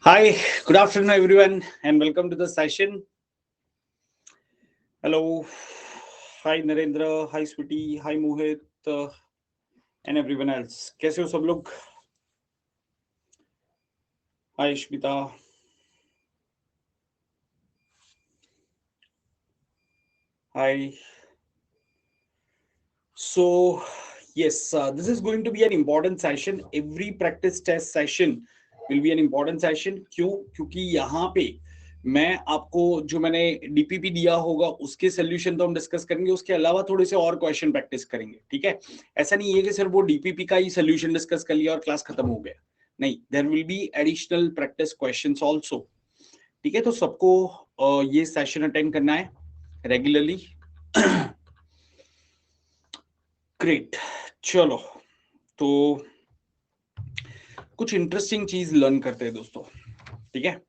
Hi, good afternoon, everyone, and welcome to the session. Hello, hi Narendra, hi Sweetie, hi Mohit, and everyone else. कैसे हो सब लोग? Hi Shmita. Hi. So, yes, this is going to be an important session. Every practice test session will be an important session. क्यों? क्योंकि यहाँ पे मैं आपको जो मैंने डीपीपी दिया होगा उसके सोल्यूशन तो हम डिस्कस करेंगे, उसके अलावा थोड़े से और क्वेश्चन प्रैक्टिस करेंगे. ठीक है, ऐसा नहीं है कि सिर्फ वो डीपीपी का ही सोल्यूशन डिस्कस कर लिया और क्लास खत्म हो गया. नहीं, there will be additional practice questions also. ठीक है, तो सबको ये सेशन अटेंड करना है रेगुलरली. ग्रेट. चलो, तो कुछ इंटरेस्टिंग चीज लर्न करते हैं दोस्तों. ठीक है,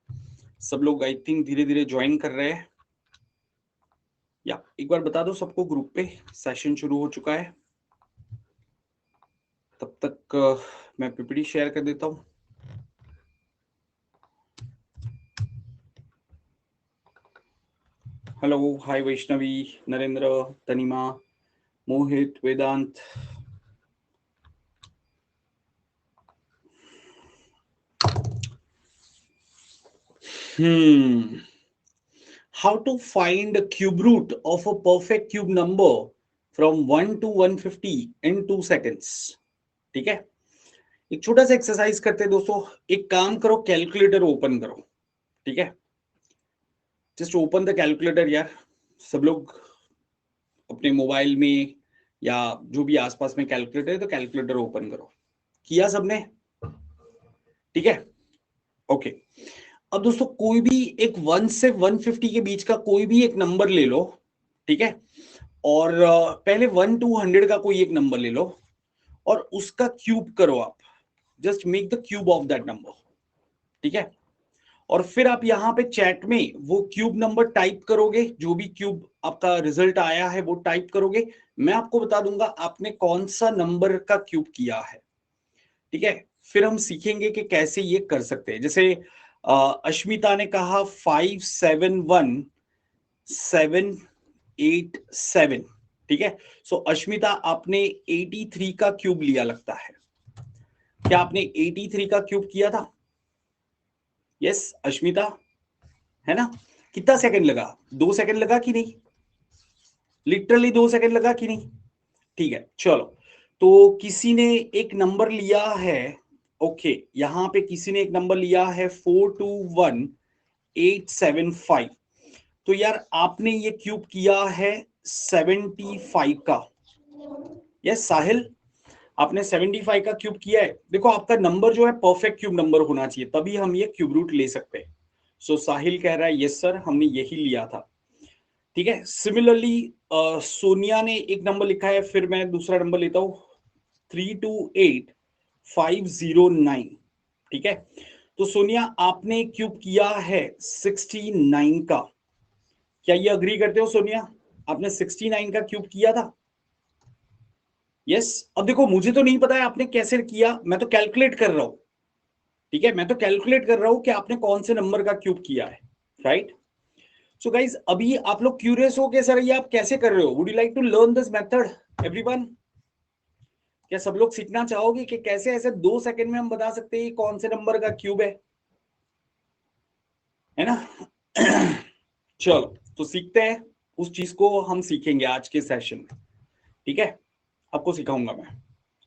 सब लोग आई थिंक धीरे धीरे ज्वाइन कर रहे हैं. या एक बार बता दो सबको ग्रुप पे सेशन शुरू हो चुका है. तब तक मैं पीपीटी शेयर कर देता हूं. Hello, hi Vaishnavi, Narendra, Tanima, Mohit, Vedant. How to find the cube root of a perfect cube number from 1 to 150 in 2 seconds. ठीक है, एक छोटा सा एक्सरसाइज करते हैं दोस्तों. एक काम करो, कैलकुलेटर ओपन करो. ठीक है, जस्ट ओपन द कैलकुलेटर यार. सब लोग अपने मोबाइल में या जो भी आसपास में कैलकुलेटर है तो कैलकुलेटर ओपन करो. किया सबने? ठीक है, ओके. अब दोस्तों कोई भी एक 1 से 150 के बीच का कोई भी एक नंबर ले लो. ठीक है, और पहले 1 to 100 का कोई एक नंबर ले लो और उसका क्यूब करो आप. Just make the cube of that number. ठीक है, और फिर आप यहाँ पे चैट में वो क्यूब नंबर टाइप करोगे. जो भी क्यूब आपका रिजल्ट आया है वो टाइप करोगे. मैं आपको बता दूंगा आपने कौन सा नंबर का क्यूब किया है. ठीक है, फिर हम सीखेंगे कि कैसे ये कर सकते हैं. जैसे अश्मिता ने कहा 571787. ठीक है, सो अश्मिता आपने 83 का क्यूब लिया लगता है. क्या आपने 83 का क्यूब किया था? यस अश्मिता, है ना? कितना सेकंड लगा? 2 सेकंड लगा कि नहीं? लिटरली 2 सेकंड लगा कि नहीं? ठीक है, चलो. तो किसी ने एक नंबर लिया है. ओके, यहां पे किसी ने एक नंबर लिया है 421875. तो यार आपने ये क्यूब किया है 75 का. यस साहिल, आपने 75 का क्यूब किया है. देखो आपका नंबर जो है परफेक्ट क्यूब नंबर होना चाहिए, तभी हम ये क्यूब रूट ले सकते हैं. सो साहिल कह रहा है यस सर, हमने यही लिया था. ठीक है, सिमिलरली सोनिया ने एक नंबर लिखा है. फिर मैं दूसरा नंबर लेता हूं 328509. ठीक है, तो सोनिया आपने क्यूब किया है 69 का. क्या ये अग्री करते हो सोनिया? आपने 69 का क्यूब किया था. यस. अब देखो मुझे तो नहीं पता है आपने कैसे किया, मैं तो कैलकुलेट कर रहा हूं. ठीक है, मैं तो कैलकुलेट कर रहा हूं कि आपने कौन से नंबर का क्यूब किया है. राइट. सो गाइज, अभी आप लोग क्यूरियस हो कि सर ये आप कैसे कर रहे हो? Would you like to learn this method everyone? क्या सब लोग सीखना चाहोगे कि कैसे ऐसे 2 सेकंड में हम बता सकते हैं कौन से नंबर का क्यूब है ना? चलो, तो सीखते हैं. उस चीज को हम सीखेंगे आज के सेशन में. ठीक है, आपको सिखाऊंगा मैं,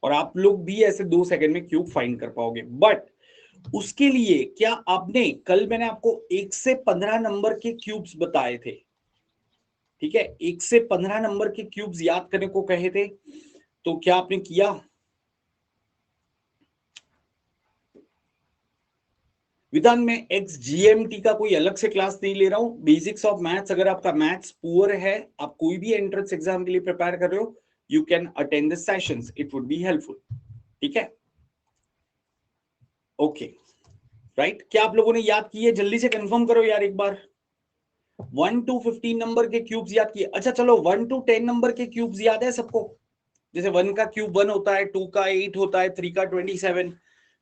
और आप लोग भी ऐसे 2 सेकंड में क्यूब फाइंड कर पाओगे. बट उसके लिए क्या आपने, कल मैंने आपको 1 से 15 नंबर के क्यूब्स बताए थे. ठीक है, 1 से 15 नंबर के क्यूब्स याद करने को कहे थे, तो क्या आपने किया? विधान में एक्स जीएमटी का कोई अलग से क्लास नहीं ले रहा हूं. बेसिक्स ऑफ मैथ्स, अगर आपका मैथ्स पुअर है, आप कोई भी एंट्रेंस एग्जाम के लिए प्रिपेयर कर रहे हो, you can attend this sessions, it would be helpful. ठीक है, ओके, राइट. क्या आप लोगों ने याद किए? जल्दी से कंफर्म करो यार एक बार. 1 to 15 नंबर के क्यूब्स याद किए? अच्छा चलो, 1 to 10 नंबर के क्यूब्स याद है सबको? जैसे 1 का क्यूब 1 होता है, 2 का 8 होता है, 3 का 27,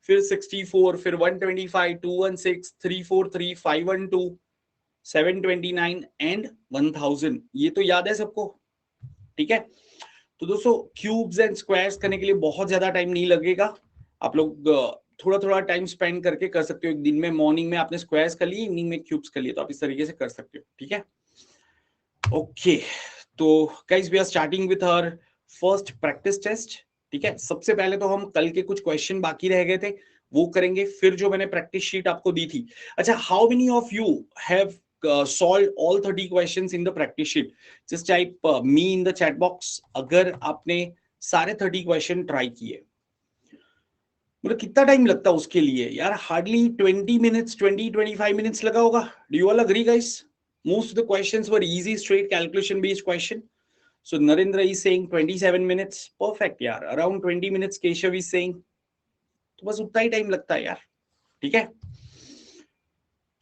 फिर 64, फिर 125, 216, 343, 512, 729 एंड 1000। ये तो याद है सबको, ठीक है। तो दोस्तों क्यूब्स एंड स्क्वायर्स करने के लिए बहुत ज्यादा टाइम नहीं लगेगा। आप लोग थोड़ा थोड़ा टाइम स्पेंड करके कर सकते हो। एक दिन में मॉर्निंग में आपने स्क्वायर्स कर लिए, इवनिंग में क्यूब्स कर लिए, तो आप इस तरीके से कर सकते हो, ठीक है। ओके, तो guys we are starting with our first practice test, ठीक है। सबसे पहले तो हम कल के कुछ क्वेश्चन बाकी रह गए थे वो करेंगे, फिर जो मैंने प्रैक्टिस शीट आपको दी थी। अच्छा, how many of you have solved all 30 questions in the practice sheet? Just type me in the chat box अगर आपने सारे 30 क्वेश्चन ट्राई किए। मतलब कितना टाइम लगता है उसके लिए यार? हार्डली 20 मिनट्स, 20-25 मिनट्स लगा होगा। Do you all agree guys? Most of the questions were easy, straight calculation based question. So Narendra is saying 27 minutes. Perfect यार, around 20 minutes Keshav is saying. तो बस उतना ही टाइम लगता है यार, ठीक है।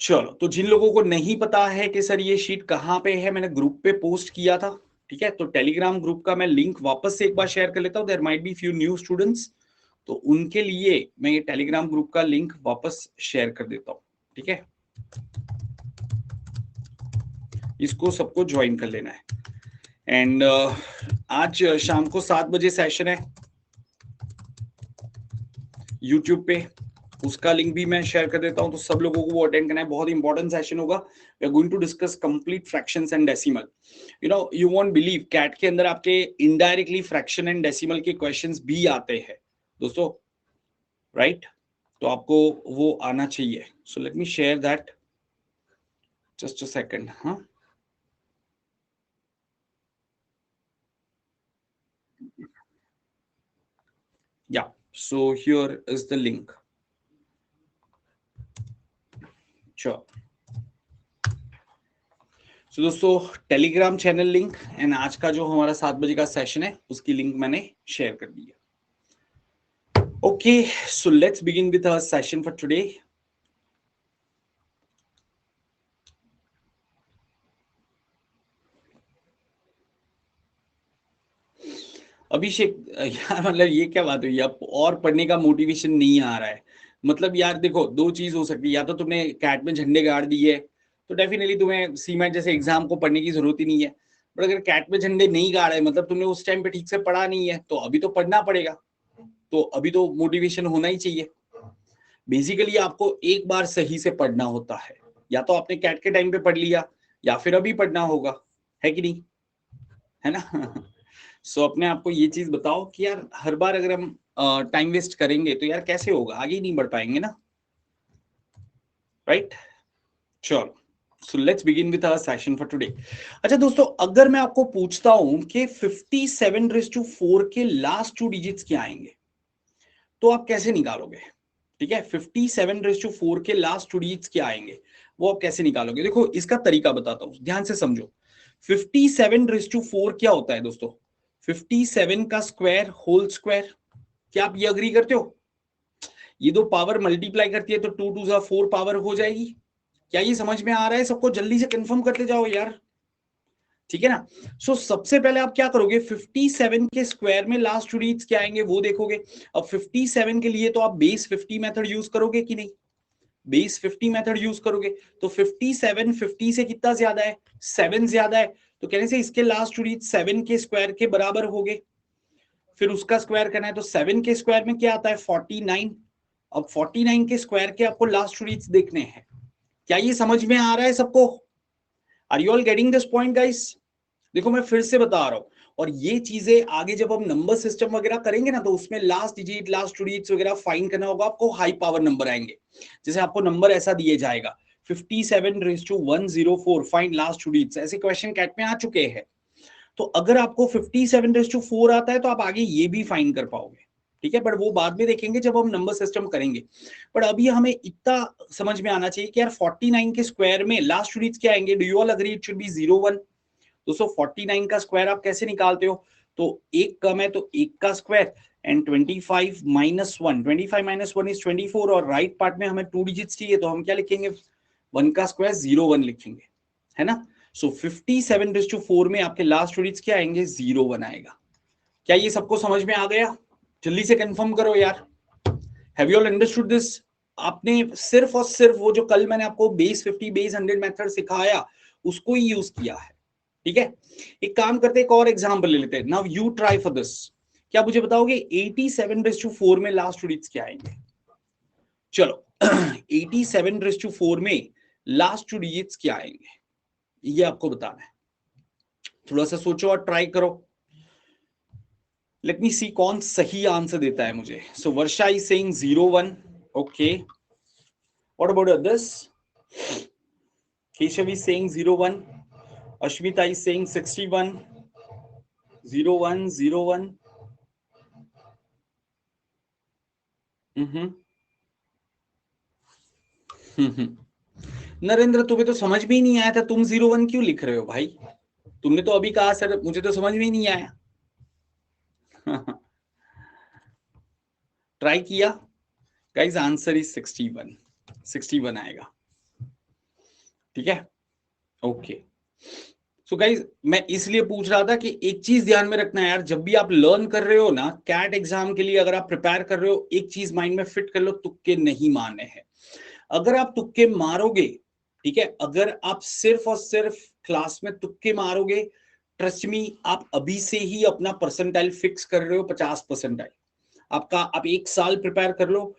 चलो, तो जिन लोगों को नहीं पता है कि सर ये शीट कहाँ पे है, मैंने ग्रुप पे पोस्ट किया था, ठीक है। तो टेलीग्राम ग्रुप का मैं लिंक वापस से एक बार शेयर कर लेता हूँ। There might be few new students, तो उनके लिए मैं ये टेलीग्राम ग्रुप का लिंक वापस शेयर कर देता हूँ, ठीक है। इसको सबको ज्वाइन कर लेना है। एंड आज शाम को 7 बजे सेशन है यूट्यूब पे, उसका लिंक भी मैं शेयर कर देता हूं, तो सब लोगों को वो अटेंड करना है। बहुत इंपॉर्टेंट सेशन होगा। We are going to discuss complete fractions and decimal. You won't believe, CAT के अंदर आपके इनडायरेक्टली फ्रैक्शन एंड डेसिमल के क्वेश्चंस भी आते हैं दोस्तों, राइट? तो आपको वो आना चाहिए। So let me share that, just a second. हाँ, या so here is the link. Sure. तो दोस्तों टेलीग्राम चैनल लिंक एंड आज का जो हमारा 7 बजे का सेशन है उसकी लिंक मैंने शेयर कर दी है। Okay, so let's begin with our session for today. अभिषेक यार, मतलब ये क्या बात हुई? अब और पढ़ने का मोटिवेशन नहीं आ रहा है। मतलब यार देखो, दो चीज हो सकती है, या तो तुमने कैट में झंडे गाड़ दिए तो डेफिनेटली तुम्हें सीमेंट जैसे एग्जाम को पढ़ने की जरूरत ही नहीं है। बट अगर कैट में झंडे नहीं गाड़े, मतलब तुमने उस टाइम पे ठीक से पढ़ा नहीं है, तो अभी तो पढ़ना पड़ेगा। तो अभी तो मोटिवेशन होना ही चाहिए। बेसिकली आपको एक बार सही से पढ़ना होता है, या तो आपने कैट के टाइम पे पढ़ लिया या फिर अभी पढ़ना होगा, है कि नहीं? है ना? सो अपने आप को ये चीज बताओ कि यार हर बार अगर हम टाइम वेस्ट करेंगे तो यार कैसे होगा, आगे ही नहीं बढ़ पाएंगे ना, राइट? चलो, so let's begin with our session for today. अच्छा दोस्तों, अगर मैं आपको पूछता हूं कि 57⁴ के लास्ट 2 डिजिट्स क्या आएंगे, तो आप कैसे निकालोगे? ठीक है, 57⁴ के लास्ट 2 डिजिट्स क्या आएंगे, वो आप कैसे निकालोगे? देखो इसका तरीका बताता हूं, ध्यान से समझो। 57⁴ क्या होता है दोस्तों? 57 का स्क्वायर होल स्क्वायर। क्या आप ये अग्री करते हो? ये दो पावर मल्टीप्लाई करती है तो 2 2 जा 4 पावर हो जाएगी। क्या ये समझ में आ रहा है सबको? जल्दी से कंफर्म करते जाओ यार, ठीक है ना? सो सबसे पहले आप क्या करोगे, 57 के स्क्वायर में लास्ट 2 डिजिट्स क्या आएंगे वो देखोगे। अब 57 के लिए तो आप बेस 50 मेथड यूज करोगे कि नहीं? बेस 50 मेथड यूज करोगे तो 57 50 से कितना ज्यादा है? 7 ज्यादा है। तो कहने से इसके लास्ट 2 डिजिट 7 के स्क्वायर के बराबर हो गए। फिर उसका स्क्वायर करना है तो 7 के स्क्वायर में क्या आता है? 49। अब 49 के स्क्वायर के आपको लास्ट 2 डिजिट्स देखने हैं। क्या ये समझ में आ रहा है सबको? Are you all getting this point guys? देखो मैं फिर से बता रहा हूं, और ये चीजें आगे जब हम नंबर सिस्टम वगैरह करेंगे ना, तो उसमें लास्ट डिजिट लास्ट 2 डिजिट्स वगैरह फाइंड करना होगा आपको। हाई पावर नंबर आएंगे, जैसे आपको नंबर ऐसा दिए जाएगा 57⁴ फाइंड लास्ट 2 डिजिट्स, ऐसे क्वेश्चन कैट में आ चुके हैं। तो अगर आपको 57⁴ आता है तो आप आगे ये भी फाइंड कर पाओगे, ठीक है। बट वो बाद में देखेंगे जब हम नंबर सिस्टम करेंगे। बट अभी हमें इतना समझ में आना चाहिए कि यार 49 के स्क्वायर में लास्ट 2 डिजिट्स क्या आएंगे? Do you all agree it should be 0 1? दोस्तों 49 का स्क्वायर आप कैसे निकालते हो? तो एक कम है तो एक का square and 25 minus 1, 25 minus 1 is 24, और राइट पार्ट में हमें 2 डिजिट्स चाहिए तो हम क्या लिखेंगे? 1 का स्क्वायर 0 1 लिखेंगे, है ना? सो 57⁴ में आपके लास्ट 2 डिजिट्स क्या आएंगे? 0 1 आएगा। क्या ये सबको समझ में आ गया? जल्दी से कंफर्म करो यार, have you all understood this? आपने सिर्फ और सिर्फ वो जो कल मैंने आपको बेस 50 बेस 100 मेथड सिखाया उसको ही यूज किया है, ठीक है। एक काम करते एक और एग्जांपल ले लेते हैं। Now you try for this. क्या मुझे बताओगे 87/4 में लास्ट डिजिट्स क्या आएंगे? चलो 87/4 में लास्ट 2 डिजिट्स क्या आएंगे ये आपको बताना है। थोड़ा सा सोचो और ट्राई करो। लेट मी सी कौन सही आंसर देता है मुझे। So Varsha is saying 01. Okay, what about this? Keshav is saying 01. Asmita is saying 61. 01 01. Narendra तुम्हें तो समझ में ही नहीं आया था, तुम 01 क्यों लिख रहे हो भाई? तुमने तो अभी कहा सर मुझे तो समझ में ही नहीं आया। ट्राई किया गाइस, आंसर इज 61. 61 आएगा, ठीक है। ओके, सो गाइस मैं इसलिए पूछ रहा था कि एक चीज ध्यान में रखना है यार, जब भी आप लर्न कर रहे हो ना कैट एग्जाम के लिए, अगर आप प्रिपेयर कर रहे हो, एक चीज माइंड में फिट कर लो, तुक्के नहीं मारने हैं। अगर आप तुक्के मारोगे, ठीक है, अगर आप सिर्फ और सिर्फ क्लास में तुक्के मारोगे, ट्रस्ट मी आप अभी से ही अपना परसेंटाइल फिक्स कर रहे हो 50 परसेंटाइल। आपका आप एक साल प्रिपेयर कर लो,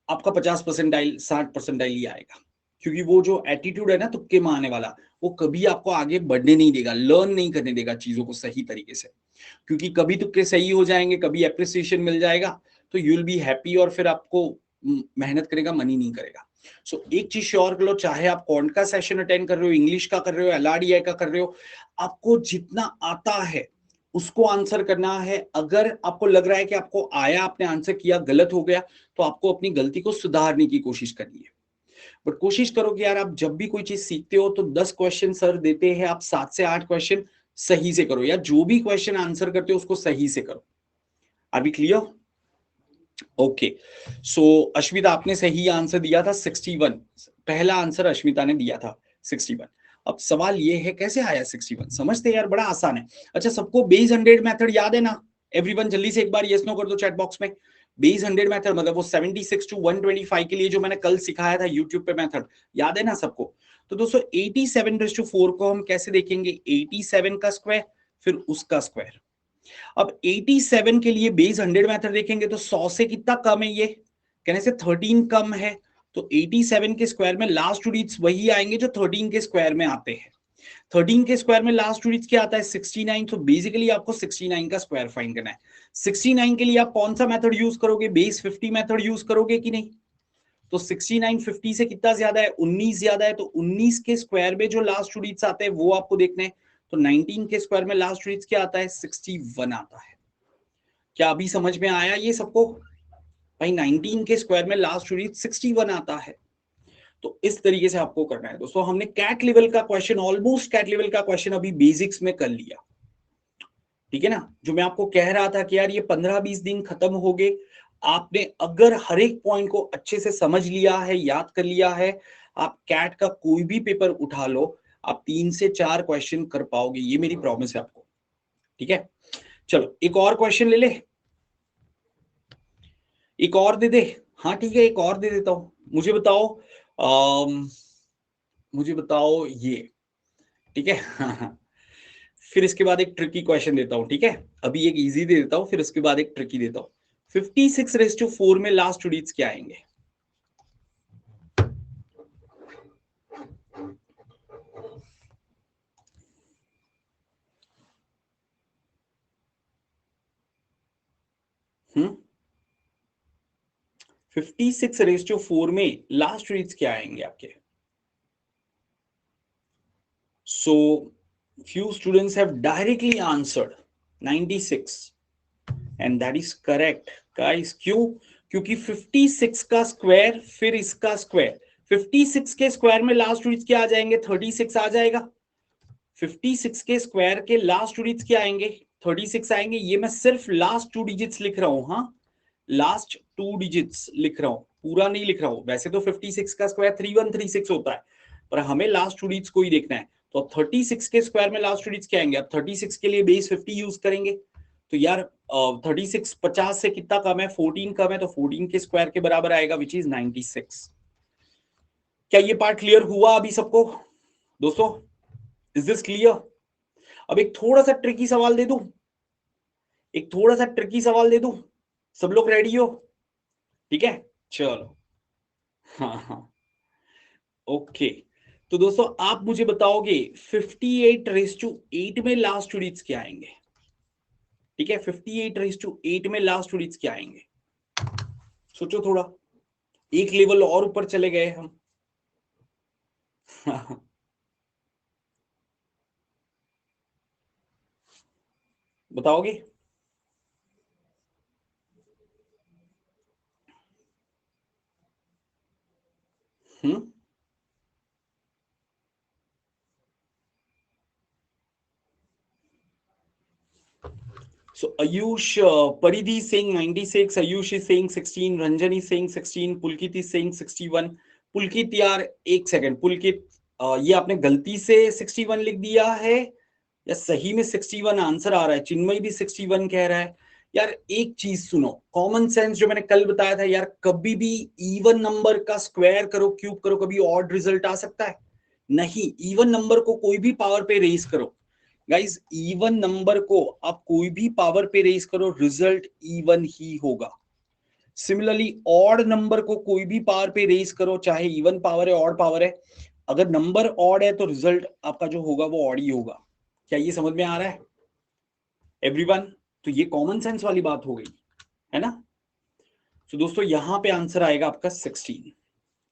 आपका 50 परसेंटाइल 60 परसेंटाइल ही आएगा। क्योंकि वो जो एटीट्यूड है ना तुक्के मारने वाला, वो कभी आपको आगे बढ़ने नहीं देगा, लर्न नहीं करने देगा चीजों को सही तरीके से। क्योंकि कभी तुक्के सही हो जाएंगे, कभी एप्रिसिएशन मिल जाएगा, तो यू विल बी हैप्पी और फिर आपको मेहनत करेगा मन ही नहीं करेगा। सो एक चीज श्योर कर लो, चाहे आप कौन का सेशन अटेंड कर रहे हो, इंग्लिश का कर रहे हो, एलआरडीआई का कर रहे हो, आपको जितना आता है उसको आंसर करना है। अगर आपको लग रहा है कि आपको आया, आपने आंसर किया, गलत हो गया, तो आपको अपनी गलती को सुधारने की कोशिश करनी है। बट कोशिश करो कि यार आप जब भी कोई चीज सीखते हो तो 10 क्वेश्चन सर देते हैं, आप 7 से 8 क्वेश्चन सही से करो, या जो भी क्वेश्चन आंसर करते हो उसको सही से करो। Are we clear? Okay, so Ashmita आपने सही आंसर दिया था 61। पहला आंसर अश्मिता ने दिया था 61। अब सवाल ये है कैसे आया 61? समझते यार, बड़ा आसान है। अच्छा, सबको बेस 100 मेथड याद है ना? एवरीवन जल्दी से एक बार यस नो कर दो चैट बॉक्स में। बेस 100 मेथड मतलब वो 76 to 125 के लिए जो मैंने कल सिखाया था यूट्यूब पे मेथड, याद है ना सबको? तो दोस्तों 87/4 को हम कैसे देखेंगे? 87 का स्क्वायर फिर उसका स्क्वायर। अब 87 के लिए बेस 100 मेथड देखेंगे तो 100 से कितना कम है ये? कहने से 13 कम है। तो 87 के स्क्वायर में लास्ट 2 डिजिट्स वही आएंगे जो 13 के स्क्वायर में आते हैं। 13 के स्क्वायर में लास्ट 2 डिजिट्स क्या आता है? 69। तो बेसिकली आपको 69 का स्क्वायर फाइंड करना है। 69 के लिए आप कौन सा मेथड यूज करोगे? बेस 50 मेथड यूज करोगे कि नहीं? तो 69 50 से कितना ज्यादा है? 19 ज्यादा है। तो 19 के स्क्वायर में जो लास्ट 2 डिजिट्स आते हैं वो आपको देखना है। तो 19 के स्क्वायर में लास्ट 2 डिजिट्स क्या आता है? 61 आता है। क्या अभी समझ में आया ये सबको? भाई 19 के स्क्वायर में लास्ट 2 डिजिट 61 आता है। तो इस तरीके से आपको करना है दोस्तों। हमने कैट लेवल का क्वेश्चन, ऑलमोस्ट कैट लेवल का क्वेश्चन अभी बेसिक्स में कर लिया, ठीक है ना? जो मैं आपको कह रहा था कि यार ये 15-20 दिन खत्म हो गए, आपने अगर हर एक पॉइंट को अच्छे से समझ लिया है, याद कर लिया है, आप कैट का कोई भी पेपर उठा लो, आप 3 से 4 क्वेश्चन कर पाओगे, ये मेरी प्रॉमिस है आपको, ठीक है। चलो एक और क्वेश्चन ले ले, एक और दे दे। हाँ ठीक है, एक और दे देता हूं। मुझे बताओ मुझे बताओ ये, ठीक है। फिर इसके बाद एक ट्रिकी क्वेश्चन देता हूं, ठीक है। अभी एक इजी दे देता हूं, फिर उसके बाद एक ट्रिकी देता हूं। 56/4 में लास्ट 2 डिजिट्स क्या आएंगे? हम्म 56/4 में लास्ट 2 डिजिट्स क्या आएंगे आपके? सो few students have directly answered 96 and that is correct guys। क्यों? क्योंकि 56 का स्क्वायर फिर इसका स्क्वायर, 56 के स्क्वायर में लास्ट 2 डिजिट्स क्या आ जाएंगे? 36 आ जाएगा। 56 के स्क्वायर के लास्ट 2 डिजिट्स क्या आएंगे? 36 आएंगे। ये मैं सिर्फ लास्ट 2 डिजिट्स लिख रहा हूं, हाँ लास्ट 2 डिजिट्स लिख रहा हूं, पूरा नहीं लिख रहा हूं। वैसे तो 56 का स्क्वायर 3136 होता है, पर हमें लास्ट 2 डिजिट्स को ही देखना है। तो 36 के स्क्वायर में लास्ट 2 डिजिट्स क्या आएंगे? अब 36 के लिए बेस 50 यूज करेंगे। तो यार 36 50 से कितना कम है, 14 कम है, तो 14 के स्क्वायर के बराबर आएगा विच इज 96। क्या ये पार्ट क्लियर हुआ अभी सबको दोस्तों? Is this clear? अब एक थोड़ा सा ट्रिकी सवाल दे दूं, एक थोड़ा सा ट्रिकी सवाल दे दूं, सब लोग रेडी हो? ठीक है चलो। हाँ हाँ ओके। तो दोस्तों आप मुझे बताओगे 58 रेज़ टू 8 में लास्ट डिजिट्स क्या आएंगे? ठीक है 58 रेज़ टू 8 में लास्ट डिजिट्स क्या आएंगे? सोचो थोड़ा, एक लेवल और ऊपर चले गए हम। बताओगे? हम्म। So Ayush, Paridhi is saying 96, Ayush is saying 16, Ranjan is saying 16, Pulkit is saying 61. पुलकित यार एक सेकंड, पुलकित ये आपने गलती से 61 लिख दिया है या सही में 61 आंसर आ रहा है? चिन्मय भी 61 कह रहा है। यार एक चीज सुनो, कॉमन सेंस जो मैंने कल बताया था यार, कभी भी इवन नंबर का स्क्वायर करो, क्यूब करो, कभी ऑड रिजल्ट आ सकता है? नहीं, इवन नंबर को कोई भी पावर पे रेज करो गाइस, इवन नंबर को आप कोई भी पावर पे रेज करो, रिजल्ट इवन ही होगा। सिमिलरली ऑड नंबर को कोई भी पावर पे रेज करो, चाहे इवन पावर है ऑड पावर है, अगर नंबर ऑड है तो रिजल्ट आपका जो होगा वो ऑड ही होगा। क्या ये समझ में आ रहा है एवरीवन? तो ये कॉमन सेंस वाली बात हो गई है ना। तो दोस्तों यहां पे आंसर आएगा आपका 16,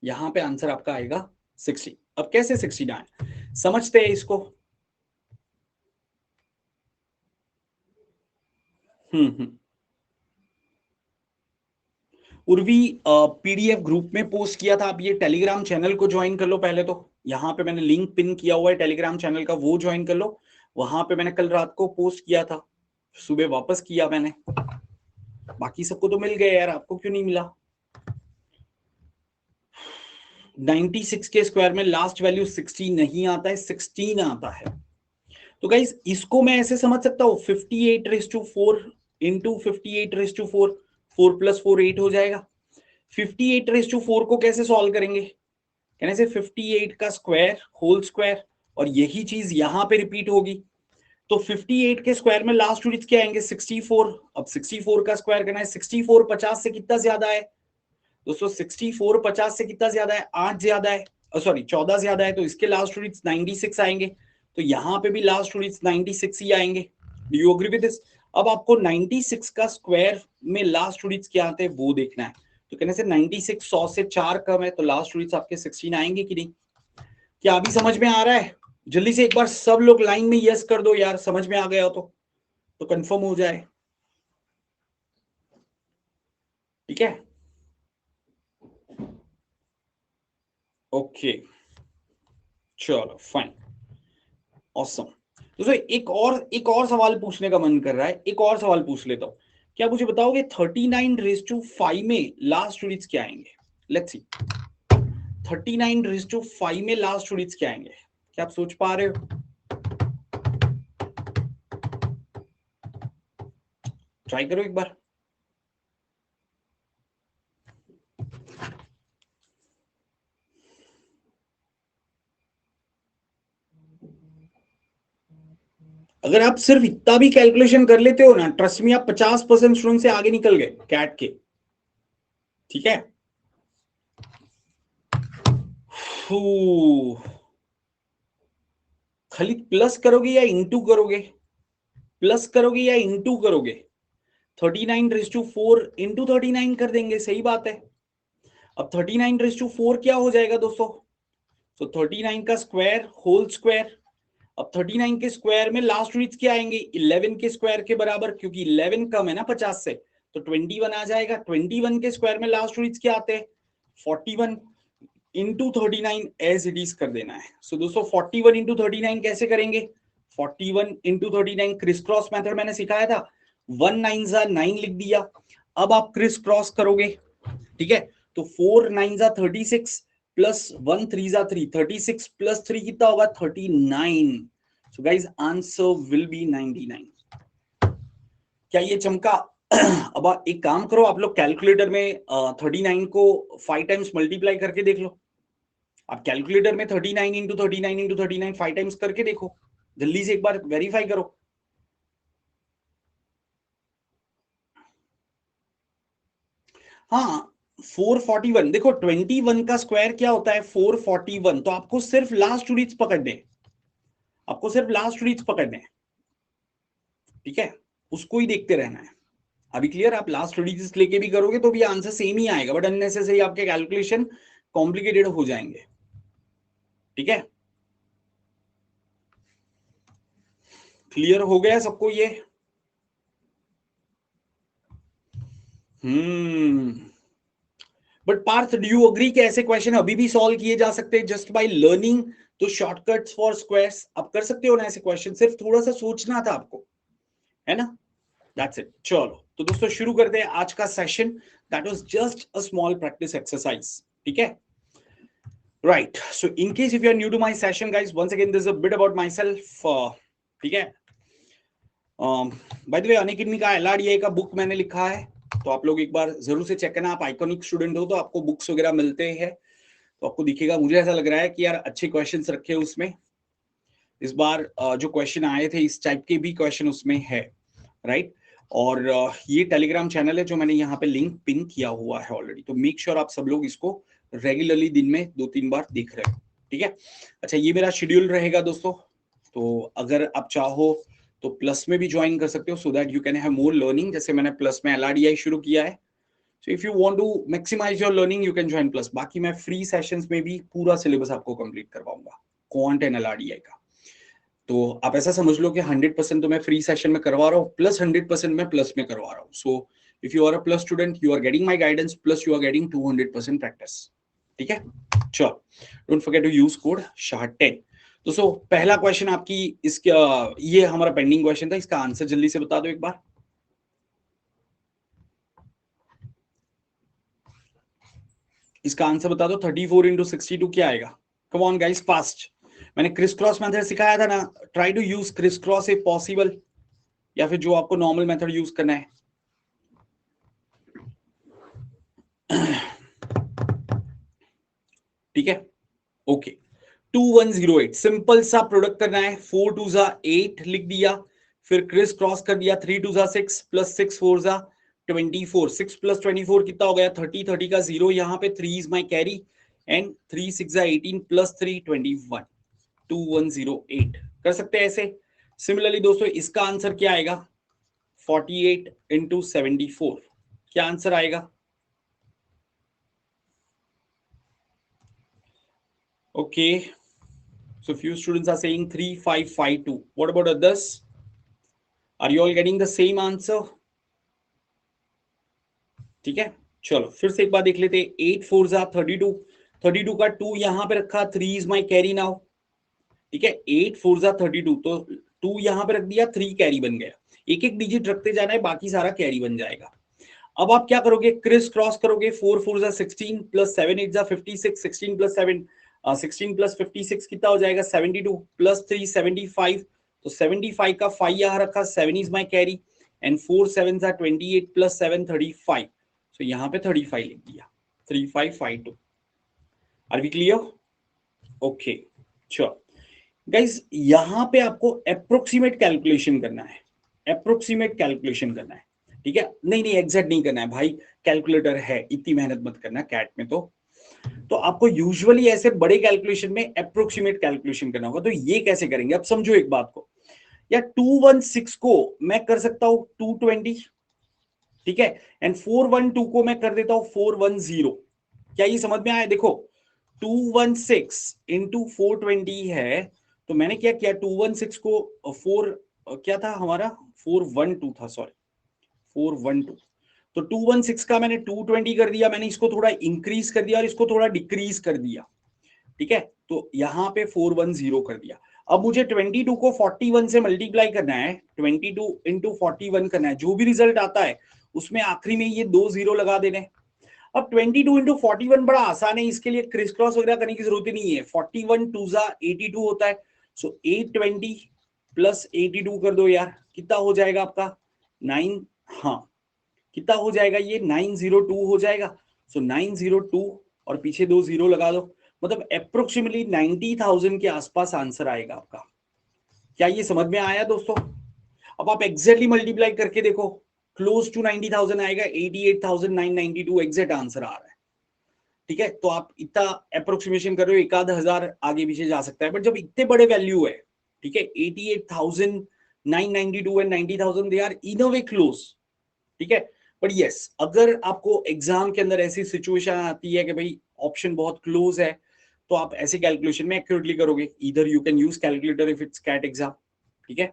यहां पे आंसर आपका आएगा 16। अब कैसे 16 आए समझते हैं इसको। हम्म। उर्वी पीडीएफ ग्रुप में पोस्ट किया था, आप ये टेलीग्राम चैनल को ज्वाइन कर लो पहले तो। यहाँ पे मैंने लिंक पिन किया हुआ है टेलीग्राम चैनल का, वो ज्वाइन कर लो। वहां पे मैंने कल रात को पोस्ट किया था, सुबह वापस किया मैंने। बाकी सबको तो मिल गया यार, आपको क्यों नहीं मिला? 96 के स्क्वायर में लास्ट वैल्यू 60 नहीं आता है, 16 आता है। तो गाइस इसको मैं ऐसे समझ सकता हूँ 58 raise to 4 into 58 raise to 4, 4 + 4 8 हो जाएगा। 58 रेज़ टू 4 को कैसे सॉल्व करेंगे? कहने से 58 का स्क्वायर होल स्क्वायर, और यही चीज यहां पे रिपीट होगी। तो 58 के स्क्वायर में लास्ट डिजिट क्या आएंगे? 64। अब 64 का स्क्वायर करना है, 64 50 से कितना ज्यादा है दोस्तों? 64 50 से कितना ज्यादा है? 8 ज्यादा है, सॉरी 14 ज्यादा है, तो इसके लास्ट डिजिट 96 आएंगे। तो यहाँ पे भी लास्ट डिजिट 96 ही आएंगे। Do you agree with this? अब आपको 96 का स्क्वायर में लास्ट डिजिट क्या आते हैं वो देखना है। तो कहने से 96 100 से 4 कम है, तो लास्ट डिजिट आपके 16 आएंगे कि नहीं? क्या अभी समझ में आ रहा है? जल्दी से एक बार सब लोग लाइन में यस कर दो यार, समझ में आ गया हो तो कंफर्म हो जाए। ठीक है ओके चलो फाइन ऑसम। दोस्तों एक और सवाल पूछने का मन कर रहा है, एक और सवाल पूछ लेता हूं। क्या मुझे बताओगे 39 रेज़ टू 5 में लास्ट डिजिट्स क्या आएंगे? लेट्स सी, 39 रेज़ टू 5 में लास्ट डिजिट्स क्या आएंगे? क्या आप सोच पा रहे हो? ट्राई करो एक बार। अगर आप सिर्फ इतना भी कैलकुलेशन कर लेते हो ना, ट्रस्ट में आप 50% स्टूडेंट से आगे निकल गए कैट के। ठीक है खाली प्लस करोगे या इंटू करोगे? प्लस करोगे या इंटू करोगे? 39 रेज़ टू 4 इंटू 39 कर देंगे, सही बात है। अब 39 रेज़ टू 4 क्या हो जाएगा दोस्तों? तो 39 का स्क्वायर होल स्क्वायर। अब 39 के स्क्वायर में लास्ट डिजिट क्या आएंगे? 11 के स्क्वायर के बराबर, क्योंकि 11 कम है ना 50 से, तो 21 आ जाएगा। 21 के स्क्वायर में लास्ट डिजिट क्या आते हैं? 41 इंटू 39 एज इट इज कर देना है। सो दोस्तों 41 इंटू 39 कैसे करेंगे? 41 इंटू 39 क्रिस क्रॉस मेथड मैंने सिखाया था, 1 9 जा 9 लिख दिया। अब आप क्रिस क्रॉस करोगे, ठीक है, तो 4 9 जा 36 प्लस 1 3 जा 3, 36 प्लस 3 कितना होगा? 39। So guys answer will be 99। क्या ये चमका? अब एक काम करो, आप लोग कैलकुलेटर में 39 को 5 टाइम्स मल्टीप्लाई करके देख लो। आप कैलकुलेटर में 39 इंटू 39 इंटू 39 5 टाइम्स करके देखो, जल्दी से एक बार वेरीफाई करो। हाँ 441, देखो 21 का स्क्वायर क्या होता है 441, तो आपको सिर्फ लास्ट 2 डिजिट्स पकड़ने, आपको सिर्फ लास्ट 2 डिजिट्स पकड़ने, ठीक है, उसको ही देखते रहना है। अभी क्लियर? आप लास्ट 2 डिजिट्स लेके भी करोगे तो भी आंसर सेम ही आएगा, बट अननेसेसरी आपके कैलकुलेशन कॉम्प्लिकेटेड हो जाएंगे, ठीक है। क्लियर हो गया सबको ये? But Parth, do you agree कि ऐसे क्वेश्चन अभी भी सॉल्व किए जा सकते हैं जस्ट बाय लर्निंग तो शॉर्टकट्स फॉर स्क्वायर्स? आप कर सकते हो ना ऐसे क्वेश्चन, सिर्फ थोड़ा सा सोचना था आपको, है ना? That's it. चलो तो दोस्तों शुरू करते हैं आज का session. That was just a small practice exercise, ठीक है। Right, so in case if you are new to my session guys, once again this is a bit about myself, ठीक है। बाय द वे अनअकैडमी का LRDI का book मैंने लिखा है, तो आप लोग एक बार जरूर से चेक करना। आप आइकॉनिक स्टूडेंट हो तो आपको बुक्स वगैरह मिलते हैं, तो आपको दिखेगा। मुझे ऐसा लग रहा है कि यार अच्छे क्वेश्चंस रखे उसमें इस बार, जो क्वेश्चन आए थे इस टाइप के भी क्वेश्चन उसमें है, राइट। और ये टेलीग्राम चैनल है जो मैंने यहाँ पे लिंक पिन किया हुआ है ऑलरेडी, तो मेक श्योर आप सब लोग इसको रेगुलरली दिन में 2-3 बार देख रहे हो, ठीक है। अच्छा, ये मेरा शेड्यूल रहेगा दोस्तों, तो अगर आप चाहो तो प्लस में भी ज्वाइन कर सकते हो, so that you can have more learning. जैसे मैंने प्लस में एलआरडीआई शुरू किया है, so if you want to maximise your learning you can join plus. बाकी मैं फ्री सेशंस में भी पूरा सिलेबस आपको कंप्लीट करवाऊंगा क्वांट एंड एलआरडीआई का। तो आप ऐसा समझ लो कि 100% तो मैं फ्री सेशन में करवा रहा हूँ, प्लस 100% मैं प्लस में करवा रहा हूँ। So if you are a plus student you are getting my guidance plus you are getting 200% practice, ठीक है। चलो, don't forget to use code SHAH10। दोस्तों पहला क्वेश्चन आपकी इसका, ये हमारा पेंडिंग क्वेश्चन था, इसका आंसर जल्दी से बता दो एक बार। इसका आंसर बता दो, 34 इंटू 62 क्या आएगा? Come on guys fast. मैंने क्रिस क्रॉस मेथड सिखाया था ना, try to use criss cross if possible, या फिर जो आपको नॉर्मल मेथड यूज करना है। ठीक है, ओके। 2108 सिंपल सा प्रोडक्ट करना है, 4 2 जा 8 लिख दिया, फिर क्रिस क्रॉस कर दिया, 3 2 जा 6 प्लस 6 4 जा 24, 6 प्लस 24 कितना हो गया 30, 30 का 0 यहाँ पे, 3 इज माई कैरी एंड 3 6 जा 18 प्लस 3 21, 2108 कर सकते हैं ऐसे। सिमिलरली दोस्तों इसका आंसर क्या आएगा, 48 इंटू 74 क्या आंसर आएगा? Okay, so few students are saying 3552. What about others? Are you all getting the same answer? ठीक है, चलो फिर से एक बार देख लेते हैं। 8 4 जा 32, 32 का 2 यहां पे रखा, 3 इज माई कैरी नाउ, ठीक है। 8 4 जा 32, तो 2 यहां पे रख दिया, 3 कैरी बन गया। एक एक डिजिट रखते जाना है, बाकी सारा कैरी बन जाएगा। अब आप क्या करोगे, क्रिस क्रॉस करोगे, 4 4 जा 16 प्लस 7 8 जा 56, 16 प्लस 7 16 प्लस 56 कितना हो जाएगा 72 प्लस 3 75, तो 75 का 5 यहां रखा, 7 इज माई कैरी एंड 4 7 जा 28 प्लस 7 35, सो यहां पे 35 लिख दिया, 3552। Are we clear? Okay, sure guys. यहां पे आपको अप्रोक्सीमेट कैलकुलेशन करना है, अप्रोक्सीमेट कैलकुलेशन करना है, ठीक है। नहीं नहीं एग्जैक्ट नहीं करना है भाई, कैलकुलेटर है, इतनी मेहनत मत करना कैट में। तो आपको यूजुअली ऐसे बड़े कैलकुलेशन में अप्रोक्सीमेट कैलकुलेशन करना होगा। तो ये कैसे करेंगे, अब समझो एक बात को, या 216 को मैं कर सकता हूं 220, ठीक है, एंड 412 को मैं कर देता हूं 410। क्या ये समझ में आया? देखो 216 इंटू 420 है, तो मैंने क्या किया 216 को 4 क्या था हमारा 412 था, सॉरी 412, तो 216 का मैंने 220 कर दिया, मैंने इसको थोड़ा इंक्रीज कर दिया और इसको थोड़ा डिक्रीज कर दिया, ठीक है। तो यहां पे 410 कर दिया। अब मुझे 22 को 41 से मल्टीप्लाई करना है, 22 इंटू 41 करना है, जो भी रिजल्ट आता है उसमें आखिरी में ये 2 0 लगा देने। अब 22 इंटू 41 बड़ा आसान है, इसके लिए क्रिस क्रॉस वगैरह करने की जरूरत ही नहीं है। 41 2 जा 82 होता है, सो 820 प्लस 82 कर दो यार, कितना हो जाएगा आपका 9, हाँ कितना हो जाएगा ये 902 हो जाएगा। सो 902 और पीछे 2 जीरो लगा दो, मतलब अप्रोक्सीमेटली 90,000 के आसपास आंसर आएगा आपका। क्या ये समझ में आया दोस्तों? अब आप एग्जैक्टली मल्टीप्लाई करके देखो, क्लोज टू 90,000 आएगा, 88,992 एग्जैक्ट आंसर आ रहा है। ठीक है, तो आप इतना अप्रोक्सीमेशन कर रहे हो, एक आध हजार आगे पीछे जा सकता है, बट जब इतने बड़े वैल्यू है, ठीक है, 88,992 and 90,000 they are in a way close. ठीक है, बट यस, अगर आपको एग्जाम के अंदर ऐसी सिचुएशन आती है कि भाई ऑप्शन बहुत क्लोज है, तो आप ऐसे कैलकुलेशन में एक्यूरेटली करोगे। इधर you can use calculator if it's CAT exam. ठीक है,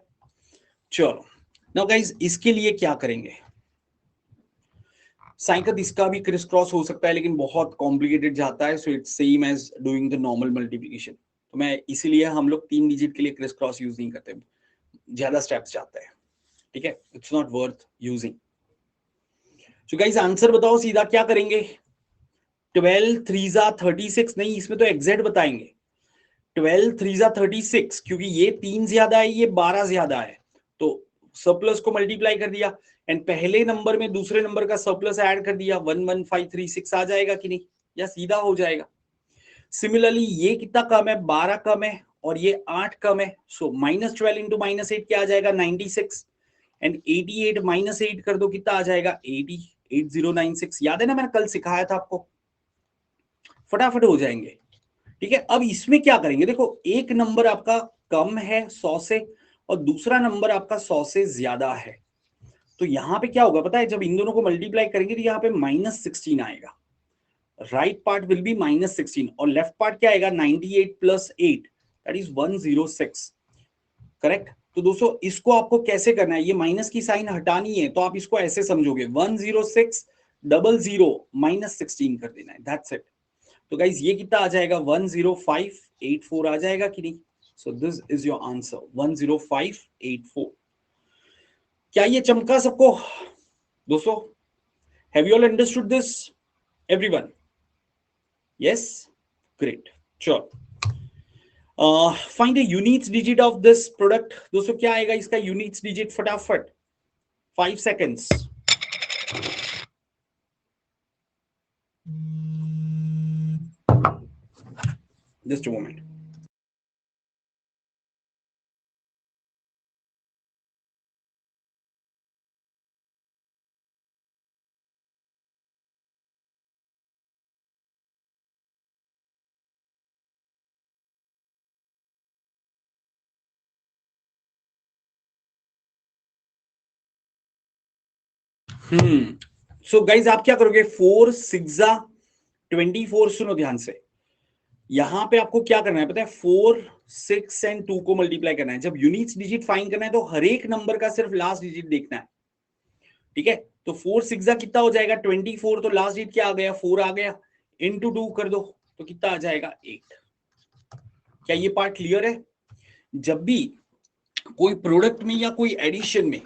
चलो नाउ गाइस, इसके लिए क्या करेंगे? साइकद इसका भी क्रिस क्रॉस हो सकता है, लेकिन बहुत कॉम्प्लिकेटेड जाता है, so it's same as doing the normal multiplication. तो मैं इसीलिए हम लोग 3 डिजिट के लिए क्रिस क्रॉस यूज नहीं करते, ज्यादा स्टेप्स जाता है। ठीक है, it's not worth using. So guys answer बताओ सीधा क्या करेंगे? 12 3 36 नहीं, इसमें तो एग्जैक्ट बताएंगे। 12 3 36, क्योंकि ये 3 ज्यादा है, ये 12 ज्यादा है, तो सरप्लस को मल्टीप्लाई कर दिया एंड पहले नंबर में दूसरे नंबर का सरप्लस ऐड कर दिया, 11536 आ जाएगा कि नहीं, या सीधा हो जाएगा। सिमिलरली ये कितना कम है? 12 कम है और ये 8 कम है, सो -12 इंटू -8 क्या आ जाएगा? 96 एंड 88 -8 कर दो, कितना आ जाएगा? 80 8096। याद है ना, मैंने कल सिखाया था आपको, फटाफट हो जाएंगे। ठीक है, अब इसमें क्या करेंगे? देखो, एक नंबर आपका कम है 100 से और दूसरा नंबर आपका 100 से ज्यादा है, तो यहां पे क्या होगा पता है? जब इन दोनों को मल्टीप्लाई करेंगे तो यहाँ पे -16 आएगा। राइट पार्ट विल बी -16 और लेफ्ट पार्ट क्या आएगा? 98 प्लस 8 दैट इज 106। करेक्ट। तो दोस्तों इसको आपको कैसे करना है? ये माइनस की साइन हटानी है, तो आप इसको ऐसे समझोगे, 106 00 -16 कर देना है, दैट्स इट। तो गाइज ये कितना आ जाएगा? 10584 आ जाएगा कि नहीं? So this is your answer, 10584। क्या ये चमका सबको दोस्तों? Have you all understood this everyone? Yes, great. चलो, find the unique digit of this product. दोस्तों क्या आएगा इसका यूनिक डिजिट? फटाफट, 5 seconds. Just a moment. So guys आप क्या करोगे? 4 6 24। सुनो ध्यान से, यहां पे आपको क्या करना है पता है? 4 6 एंड 2 को मल्टीप्लाई करना है। जब यूनिक डिजिट फाइंड करना है तो हर एक नंबर का सिर्फ लास्ट डिजिट देखना है। ठीक है, तो 4 6 कितना हो जाएगा? 24, तो लास्ट डिजिट क्या आ गया? 4 आ गया, इंटू 2 कर दो तो कितना आ जाएगा? 8। क्या ये पार्ट क्लियर है? जब भी कोई प्रोडक्ट में या कोई एडिशन में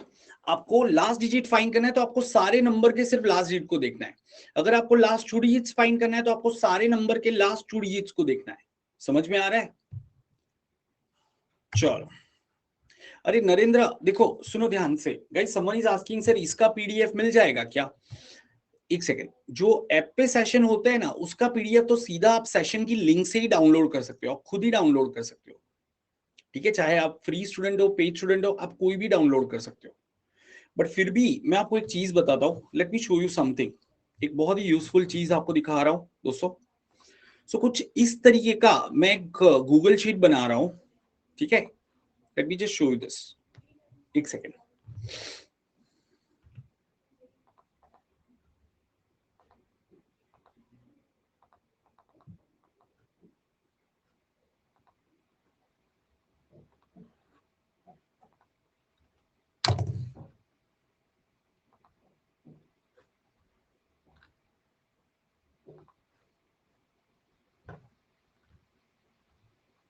आपको लास्ट डिजिट फाइंड करना है तो आपको सारे नंबर के सिर्फ लास्ट डिजिट को देखना है। अगर आपको लास्ट 2 डिजिट्स फाइंड करना है तो आपको सारे नंबर के लास्ट 2 डिजिट्स को देखना है। समझ में आ रहा है? चलो, अरे नरेंद्र देखो, सुनो ध्यान से guys, someone is asking sir इसका पीडीएफ मिल जाएगा क्या? एक सेकेंड, जो ऐप पे सेशन होते हैं ना, उसका पीडीएफ तो सीधा आप सेशन की लिंक से ही डाउनलोड कर सकते हो, आप खुद ही डाउनलोड कर सकते हो। ठीक है, चाहे आप फ्री स्टूडेंट हो, पेड स्टूडेंट हो, आप कोई भी डाउनलोड कर सकते हो। बट फिर भी मैं आपको एक चीज बताता हूँ, let me show you something. एक बहुत ही यूजफुल चीज आपको दिखा रहा हूँ दोस्तों। सो कुछ इस तरीके का मैं एक गूगल शीट बना रहा हूँ। ठीक है, let me just show you this, एक सेकेंड।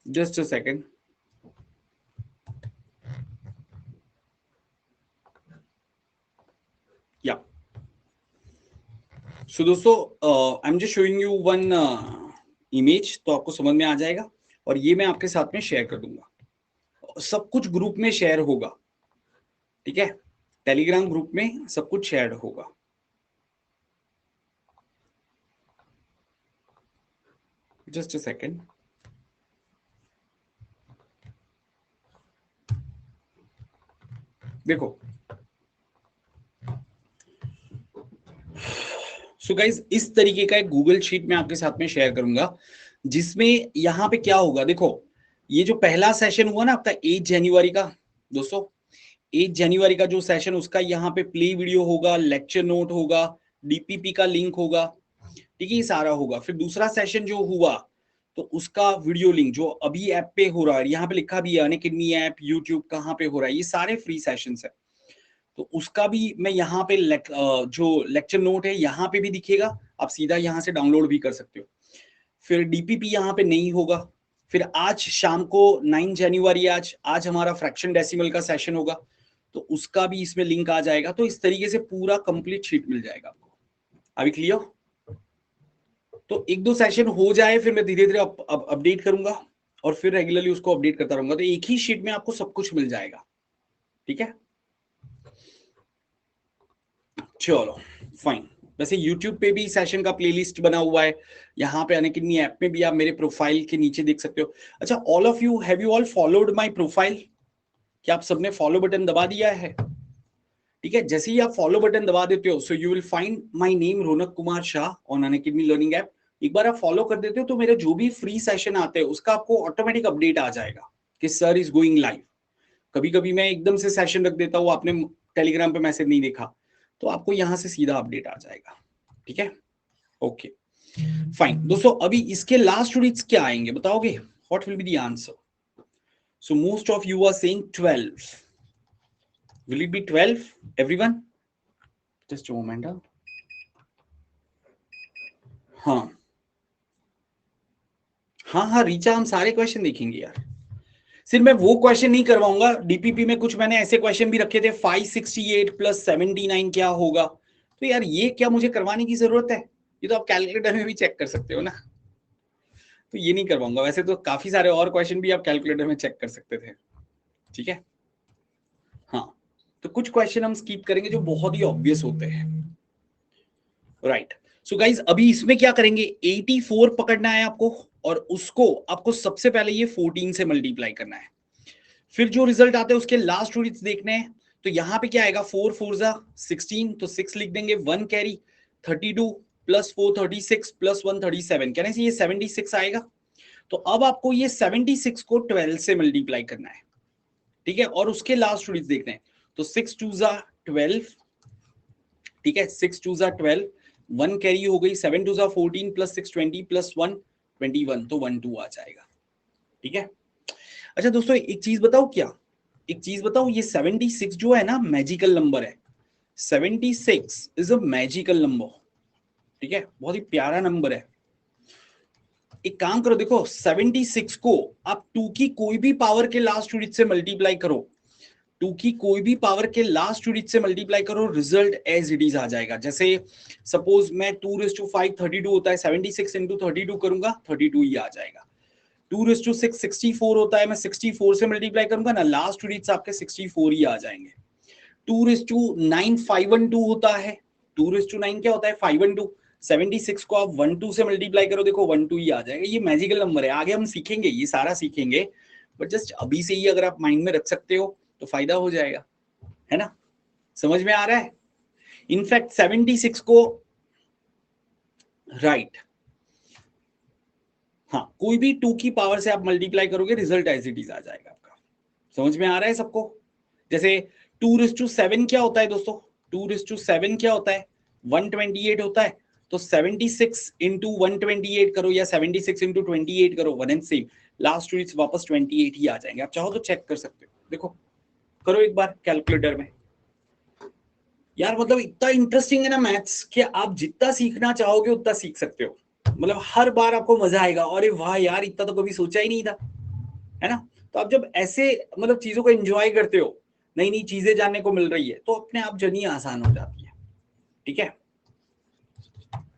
Just a second. या सो दोस्तों, I am just showing you one image, तो आपको समझ में आ जाएगा और ये मैं आपके साथ में शेयर कर दूंगा। सब कुछ ग्रुप में शेयर होगा। ठीक है, टेलीग्राम ग्रुप में सब कुछ शेयर होगा। Just a second. देखो सो गाइज इस तरीके का एक गूगल शीट मैं आपके साथ में शेयर करूंगा, जिसमें यहां पे क्या होगा, देखो ये जो पहला सेशन हुआ ना आपका 8 जनवरी का, दोस्तों 8 जनवरी का जो सेशन, उसका यहाँ पे प्ले वीडियो होगा, लेक्चर नोट होगा, डीपीपी का लिंक होगा, ठीक है, ये सारा होगा। फिर दूसरा सेशन जो हुआ तो उसका वीडियो लिंक जो अभी ऐप पे हो रहा है, यहाँ पे लिखा भी है अनअकैडमी ऐप, यूट्यूब कहाँ पे हो रहा है, ये सारे फ्री सेशंस है। तो उसका भी मैं यहाँ पे जो लेक्चर नोट है यहाँ पे भी दिखेगा, आप सीधा यहाँ से डाउनलोड भी कर सकते हो। फिर डीपीपी यहाँ पे नहीं होगा। फिर आज शाम को 9 जनवरी आज आज हमारा फ्रैक्शन डेसिमल का सेशन होगा, तो उसका भी इसमें लिंक आ जाएगा। तो इस तरीके से पूरा कंप्लीट शीट मिल जाएगा आपको। अभी क्लियर? तो एक दो सेशन हो जाए फिर मैं धीरे धीरे अपडेट करूंगा और फिर रेगुलरली उसको अपडेट करता रहूंगा, तो एक ही शीट में आपको सब कुछ मिल जाएगा। ठीक है, चलो फाइन। वैसे YouTube पे भी सेशन का प्लेलिस्ट बना हुआ है, यहाँ पे अनअकैडमी ऐप में भी आप मेरे प्रोफाइल के नीचे देख सकते हो। अच्छा, all of you have you all followed my profile? क्या आप सबने फॉलो बटन दबा दिया है? ठीक है, जैसे ही आप फॉलो बटन दबा देते हो so you will find my name Raunak Kumar Shah on Unacademy learning app. एक बार आप फॉलो कर देते हो तो मेरे जो भी फ्री सेशन आते हैं उसका आपको ऑटोमेटिक अपडेट आ जाएगा कि सर इज गोइंग लाइव। कभी कभी मैं एकदम से सेशन रख देता हूँ, आपने टेलीग्राम पे मैसेज नहीं देखा, तो आपको यहां से सीधा अपडेट आ जाएगा। ठीक है, ओके फाइन। दोस्तों अभी इसके लास्ट यूनिट्स क्या आएंगे बताओगे? What will be the answer? So most of you are saying 12। Will it be 12 everyone? Just a moment. हाँ हाँ हाँ रीचा, हम सारे क्वेश्चन देखेंगे यार। सिर्फ मैं वो क्वेश्चन नहीं करवाऊंगा, डीपीपी में कुछ मैंने ऐसे क्वेश्चन भी रखे थे, 568 प्लस 79 क्या होगा, तो यार ये क्या मुझे करवाने की जरूरत है? ये तो आप कैलकुलेटर में भी चेक कर सकते हो ना, तो ये नहीं करवाऊंगा। वैसे तो काफी सारे और क्वेश्चन भी आप कैलकुलेटर में चेक कर सकते थे। ठीक है, हाँ तो कुछ क्वेश्चन हम स्किप करेंगे जो बहुत ही ऑब्वियस होते हैं। राइट, सो गाइज अभी इसमें क्या करेंगे, 84 पकड़ना है आपको और उसको आपको सबसे पहले ये 14 से मल्टीप्लाई करना है। फिर जो रिजल्ट आते हैं उसके लास्ट यूनिट्स देखने हैं। तो यहां पे क्या आएगा, 4 4 जा 16, तो 6 लिख देंगे, 1 कैरी, 32 प्लस 4 36 प्लस 1 37, कहने से ये 76 आएगा। तो अब आपको ये 76 को 12 से मल्टीप्लाई करना है। ठीक है, और उसके लास्ट यूनिट्स देखने हैं। तो 6 2 जा 12, ठीक है, 6 2 जा 12, 1 कैरी हो गई, 7 2 जा 14 प्लस 6 20 प्लस 1 21, तो 1 2 आ जाएगा। ठीक है, अच्छा दोस्तों एक चीज बताओ, क्या एक चीज बताओ, ये 76 जो है ना मैजिकल नंबर है, 76 इज अ मैजिकल नंबर। ठीक है, बहुत ही प्यारा नंबर है। एक काम करो, देखो 76 को आप 2 की कोई भी पावर के लास्ट यूनिट से मल्टीप्लाई करो, 2 की कोई भी पावर के लास्ट यूनिट से मल्टीप्लाई करो, रिजल्ट एज इट इज आ जाएगा। जैसे सपोज मैं 2⁵ 32 होता है, 76 इंटू 32 करूंगा, 32 ही आ जाएगा। 2⁶6 64 होता है, मैं 64 से मल्टीप्लाई करूंगा ना, लास्ट यूनिट्स आपके 64 ही आ जाएंगे। 2⁹9 512 होता है, 2⁹9 क्या होता है, 512। 76 को आप 12 से मल्टीप्लाई करो, देखो 12 ही आ जाएगा। ये मैजिकल नंबर है, आगे हम सीखेंगे, ये सारा सीखेंगे, बट जस्ट अभी से ही अगर आप माइंड में रख सकते हो तो फायदा हो जाएगा, है ना? समझ में आ रहा है? इनफैक्ट 76 को राइट, हाँ कोई भी 2 की पावर से आप मल्टीप्लाई करोगे, रिजल्ट एज इट इज आ जाएगा आपका। समझ में आ रहा है सबको? जैसे 2�7 क्या होता है दोस्तों, 2�7 क्या होता है, 128 होता है। तो 76 इंटू 128 करो या 76 इंटू 28 करो, one and same, last units वापस 28 ही आ जाएंगे। आप चाहो तो चेक कर सकते हो, देखो करो एक बार कैलकुलेटर में। यार मतलब इतना इंटरेस्टिंग है ना मैथ्स कि आप जितना सीखना चाहोगे उतना सीख सकते हो। मतलब हर बार आपको मजा आएगा, अरे वाह यार इतना तो कभी सोचा ही नहीं था, है ना? तो आप जब ऐसे मतलब चीजों को एंजॉय करते हो, नई नई चीजें जानने को मिल रही है, तो अपने आप जर्नी आसान हो जाती है। ठीक है,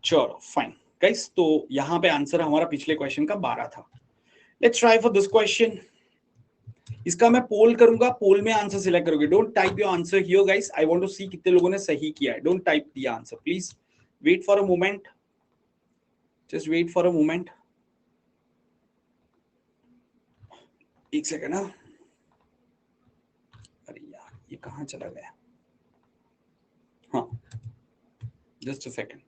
चलो फाइन गाइस, तो यहां पे आंसर हमारा पिछले क्वेश्चन का 12 था। Let's try for this question. इसका मैं पोल करूंगा, पोल में आंसर सिलेक्ट करोगे. Don't type your answer here guys, I want to see कितने लोगों ने सही किया है. Don't type the answer please, wait for a moment, just wait for a moment, एक सेकंड. अरे यार ये कहाँ चला गया. हाँ, just a second.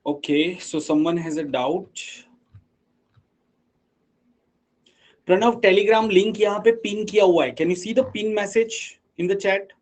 Okay, so someone has a doubt. Pranav, Telegram link यहाँ पे पिन किया हुआ है. Can you see the pin message in the chat?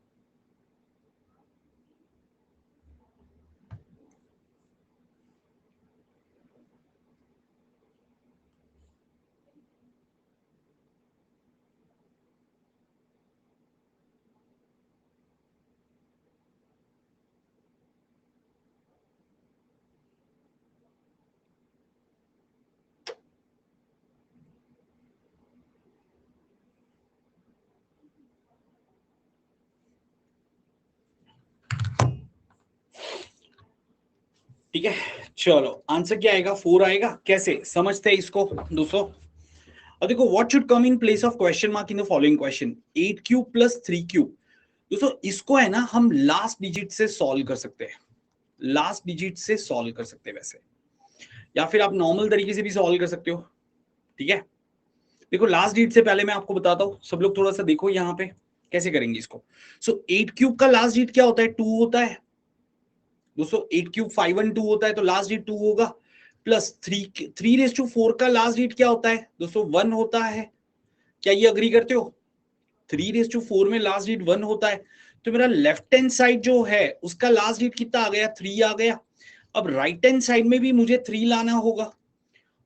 ठीक है, चलो आंसर क्या आएगा? 4 आएगा. कैसे समझते हैं इसको दोस्तों? और देखो, what should come in place of question mark in the following question? 8 cube plus 3 cube. दोस्तों इसको है ना हम लास्ट डिजिट से सॉल्व कर सकते हैं, लास्ट डिजिट से सॉल्व कर सकते हैं वैसे, या फिर आप नॉर्मल तरीके से भी सॉल्व कर सकते हो. ठीक है, देखो लास्ट डिजिट से पहले मैं आपको बताता हूं, सब लोग थोड़ा सा देखो यहाँ पे कैसे करेंगे इसको. सो 8 क्यूब का लास्ट डिजिट क्या होता है? 2 होता है दोस्तों. 8 क्यूब 512 होता है, तो लास्ट डिजिट 2 होगा. प्लस 3 का लास्ट डिजिट क्या होता है दोस्तों? 1 होता है. क्या ये अग्री करते हो? 3 में लास्ट डिजिट 1 होता है, तो मेरा लेफ्ट हैंड साइड जो है उसका लास्ट डिजिट कितना आ गया? 3 आ गया. अब राइट हैंड साइड में भी मुझे 3 लाना होगा,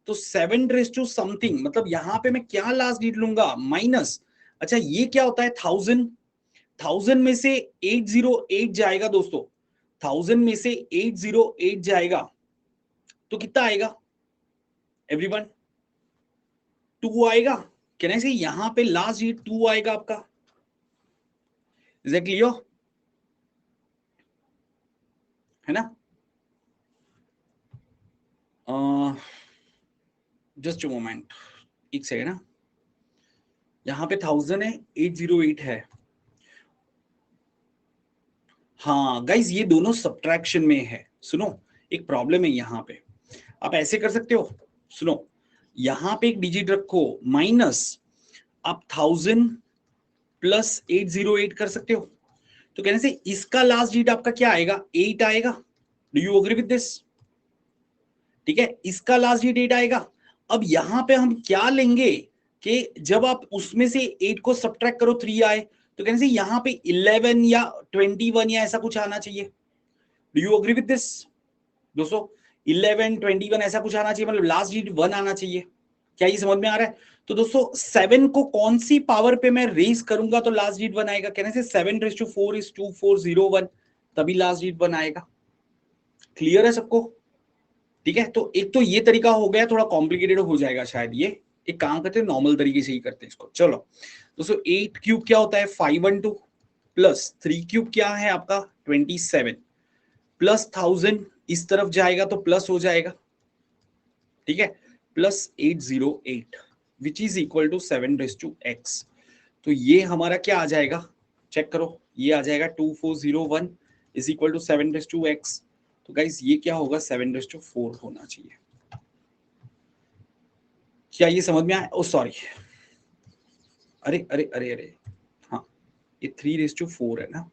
तो 7 समथिंग, मतलब यहां पे मैं क्या लास्ट डिजिट लूंगा? माइनस. अच्छा ये क्या होता है? 1000 में से 808 जाएगा दोस्तों. 1000 में से 808 जाएगा तो कितना आएगा एवरीवन? 2 आएगा. कहने से यहां पे लास्ट डिजिट 2 आएगा आपका. Is that clear? है ना? जस्ट अ मोमेंट, एक सेकेंड ना. यहां पे 1000 है, 808 है. हाँ गाइज, ये दोनों सब्ट्रैक्शन में है. सुनो, एक प्रॉब्लम है यहाँ पे. आप ऐसे कर सकते हो, सुनो, यहां पे एक डिजिट रखो माइनस, आप 1000 प्लस 808 कर सकते हो. तो कहने से इसका लास्ट डिजिट आपका क्या आएगा? 8 आएगा. Do you agree with this? ठीक है, इसका लास्ट डिजिट 8 आएगा. अब यहां पे हम क्या लेंगे कि जब आप उसमें से 8 को सब्ट्रैक्ट करो 3 आए, तो कहने से यहां पे 11 या 21 या ऐसा कुछ आना चाहिए. Do you agree with this दोस्तों? 11 21 ऐसा कुछ आना चाहिए, मतलब लास्ट डिजिट 1 आना चाहिए. क्या ये समझ में आ रहा है? तो दोस्तों 7 को कौन सी पावर पे मैं रेज करूंगा तो लास्ट डिजिट 1 आएगा? कहने से 7 इज 2401, तभी लास्ट डिजिट 1 आएगा. क्लियर है सबको? ठीक है, तो एक तो ये तरीका हो गया, थोड़ा कॉम्प्लिकेटेड हो जाएगा शायद ये. एक काम करते हैं, नॉर्मल तरीके से ही करते हैं इसको. चलो दोस्तों, 8 क्यूब क्या होता है? 512 प्लस 3 क्यूब क्या है आपका? 27 प्लस 1000 इस तरफ जाएगा तो प्लस हो जाएगा. ठीक है, plus 808 which is equal to 7x. तो ये हमारा क्या आ जाएगा? चेक करो, ये आ जाएगा 2401 इज इक्वल टू 7x. तो गाइस ये क्या होगा? 7/4 होना चाहिए. क्या ये समझ में आया? ओ सॉरी, अरे अरे अरे अरे, हाँ ये 3/4 है ना.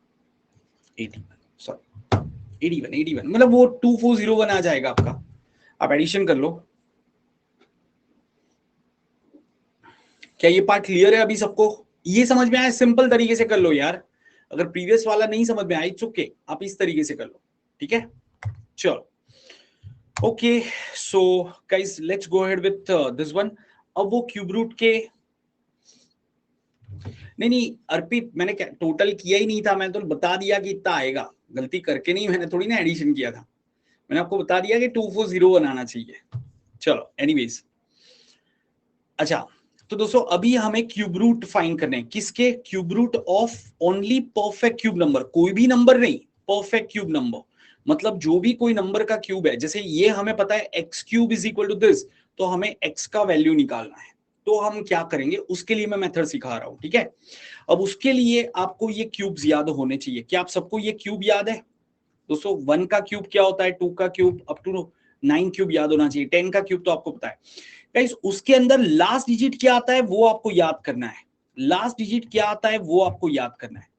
81, सॉरी 81 मतलब वो 2401 आ जाएगा आपका. आप एडिशन कर लो. क्या ये पार्ट क्लियर है अभी सबको? ये समझ में आया? सिंपल तरीके से कर लो यार. अगर प्रीवियस वाला नहीं समझ में आया, इट्स ओके, आप इस तरीके से कर लो. ठीक है, चलो. Okay, so guys let's go ahead with this one. अब वो क्यूब रूट के, नहीं अर्पित, मैंने टोटल किया ही नहीं था, मैंने तो बता दिया कि इतना आएगा. गलती करके नहीं, मैंने थोड़ी ना एडिशन किया था. मैंने आपको बता दिया कि 2401 आना चाहिए. चलो एनीवेज, अच्छा तो दोस्तों अभी हमें क्यूब रूट फाइंड करने हैं. किसके? Cube root of only perfect cube number, कोई भी नंबर नहीं, परफेक्ट क्यूब नंबर. मतलब जो भी कोई नंबर का क्यूब है, जैसे ये हमें पता है x cube is equal to this, तो हमें एक्स का वैल्यू निकालना है। तो हम क्या करेंगे, उसके लिए मैं मेथड सिखा रहा हूं, ठीक है। अब उसके लिए आपको ये क्यूब्स याद होने चाहिए। क्या आप सबको ये क्यूब याद है दोस्तों? 1 का क्यूब क्या होता है, 2 का क्यूब अप टू 9 क्यूब याद होना चाहिए, 10 का क्यूब तो आपको पता है गाइस। उसके अंदर लास्ट डिजिट क्या आता है वो आपको याद करना है। लास्ट डिजिट क्या आता है वो आपको याद करना है।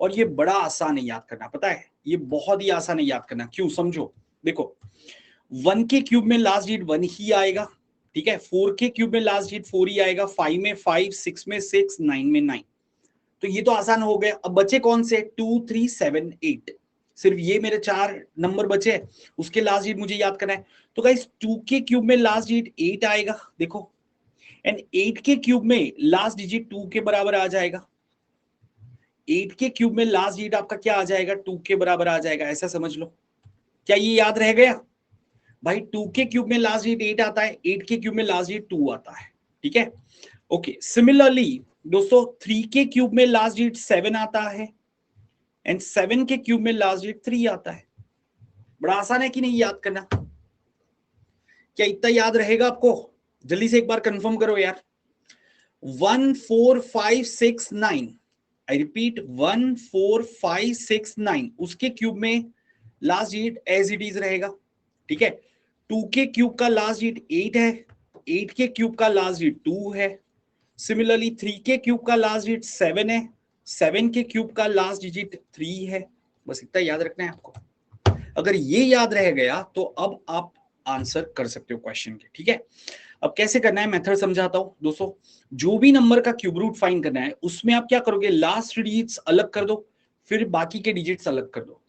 और ये बड़ा आसान है याद करना, पता है, ये बहुत ही आसान है याद करना। क्यों, समझो। देखो 1 के क्यूब में लास्ट डिजिट 1 ही आएगा, ठीक है। 4 के क्यूब में लास्ट डिजिट 4 ही आएगा, 5 में 5, 6 में 6, 9 में 9। तो ये तो आसान हो गया। अब बचे कौन से, 2, 3, 7, 8। सिर्फ ये मेरे 4 नंबर बचे हैं, उसके लास्ट डिजिट मुझे याद करना है। तो गाइस 2 के क्यूब में लास्ट डिजिट 8 आएगा, देखो। एंड 8 के क्यूब में लास्ट डिजिट 2 के बराबर आ जाएगा। 8 के क्यूब में लास्ट डिजिट आपका क्या आ जाएगा, 2 के बराबर आ जाएगा, ऐसा समझ लो। क्या ये याद रह गया भाई? 2 के क्यूब में लास्ट डिजिट 8 आता है, 8 के क्यूब में लास्ट डिजिट 2 आता है, ठीक है। ओके, सिमिलरली दोस्तों 3 के क्यूब में लास्ट डिजिट 7 आता है, एंड 7 के क्यूब में लास्ट डिजिट 3 आता है। बड़ा आसान है कि नहीं याद करना? क्या इतना याद रहेगा आपको? जल्दी से एक बार कंफर्म करो यार। 1, 4, 5, 6, 9, आई रिपीट 1, 4, 5, 6, 9, उसके क्यूब में last digit as it is रहेगा, ठीक है। 2 के क्यूब का लास्ट डिजिट 8 है, 8 के क्यूब का लास्ट डिजिट 2 है। सिमिलरली 3 के क्यूब का लास्ट डिजिट 7 है, 7 के क्यूब का लास्ट डिजिट 3 है। बस इतना याद रखना है आपको। अगर ये याद रह गया तो अब आप आंसर कर सकते हो क्वेश्चन के, ठीक है। अब कैसे करना है, मेथड समझाता हूं दोस्तों। जो भी नंबर का क्यूब रूट फाइंड करना है उसमें आप क्या करोगे, लास्ट डिजिट्स अलग कर दो, फिर बाकी के डिजिट्स अलग कर दो,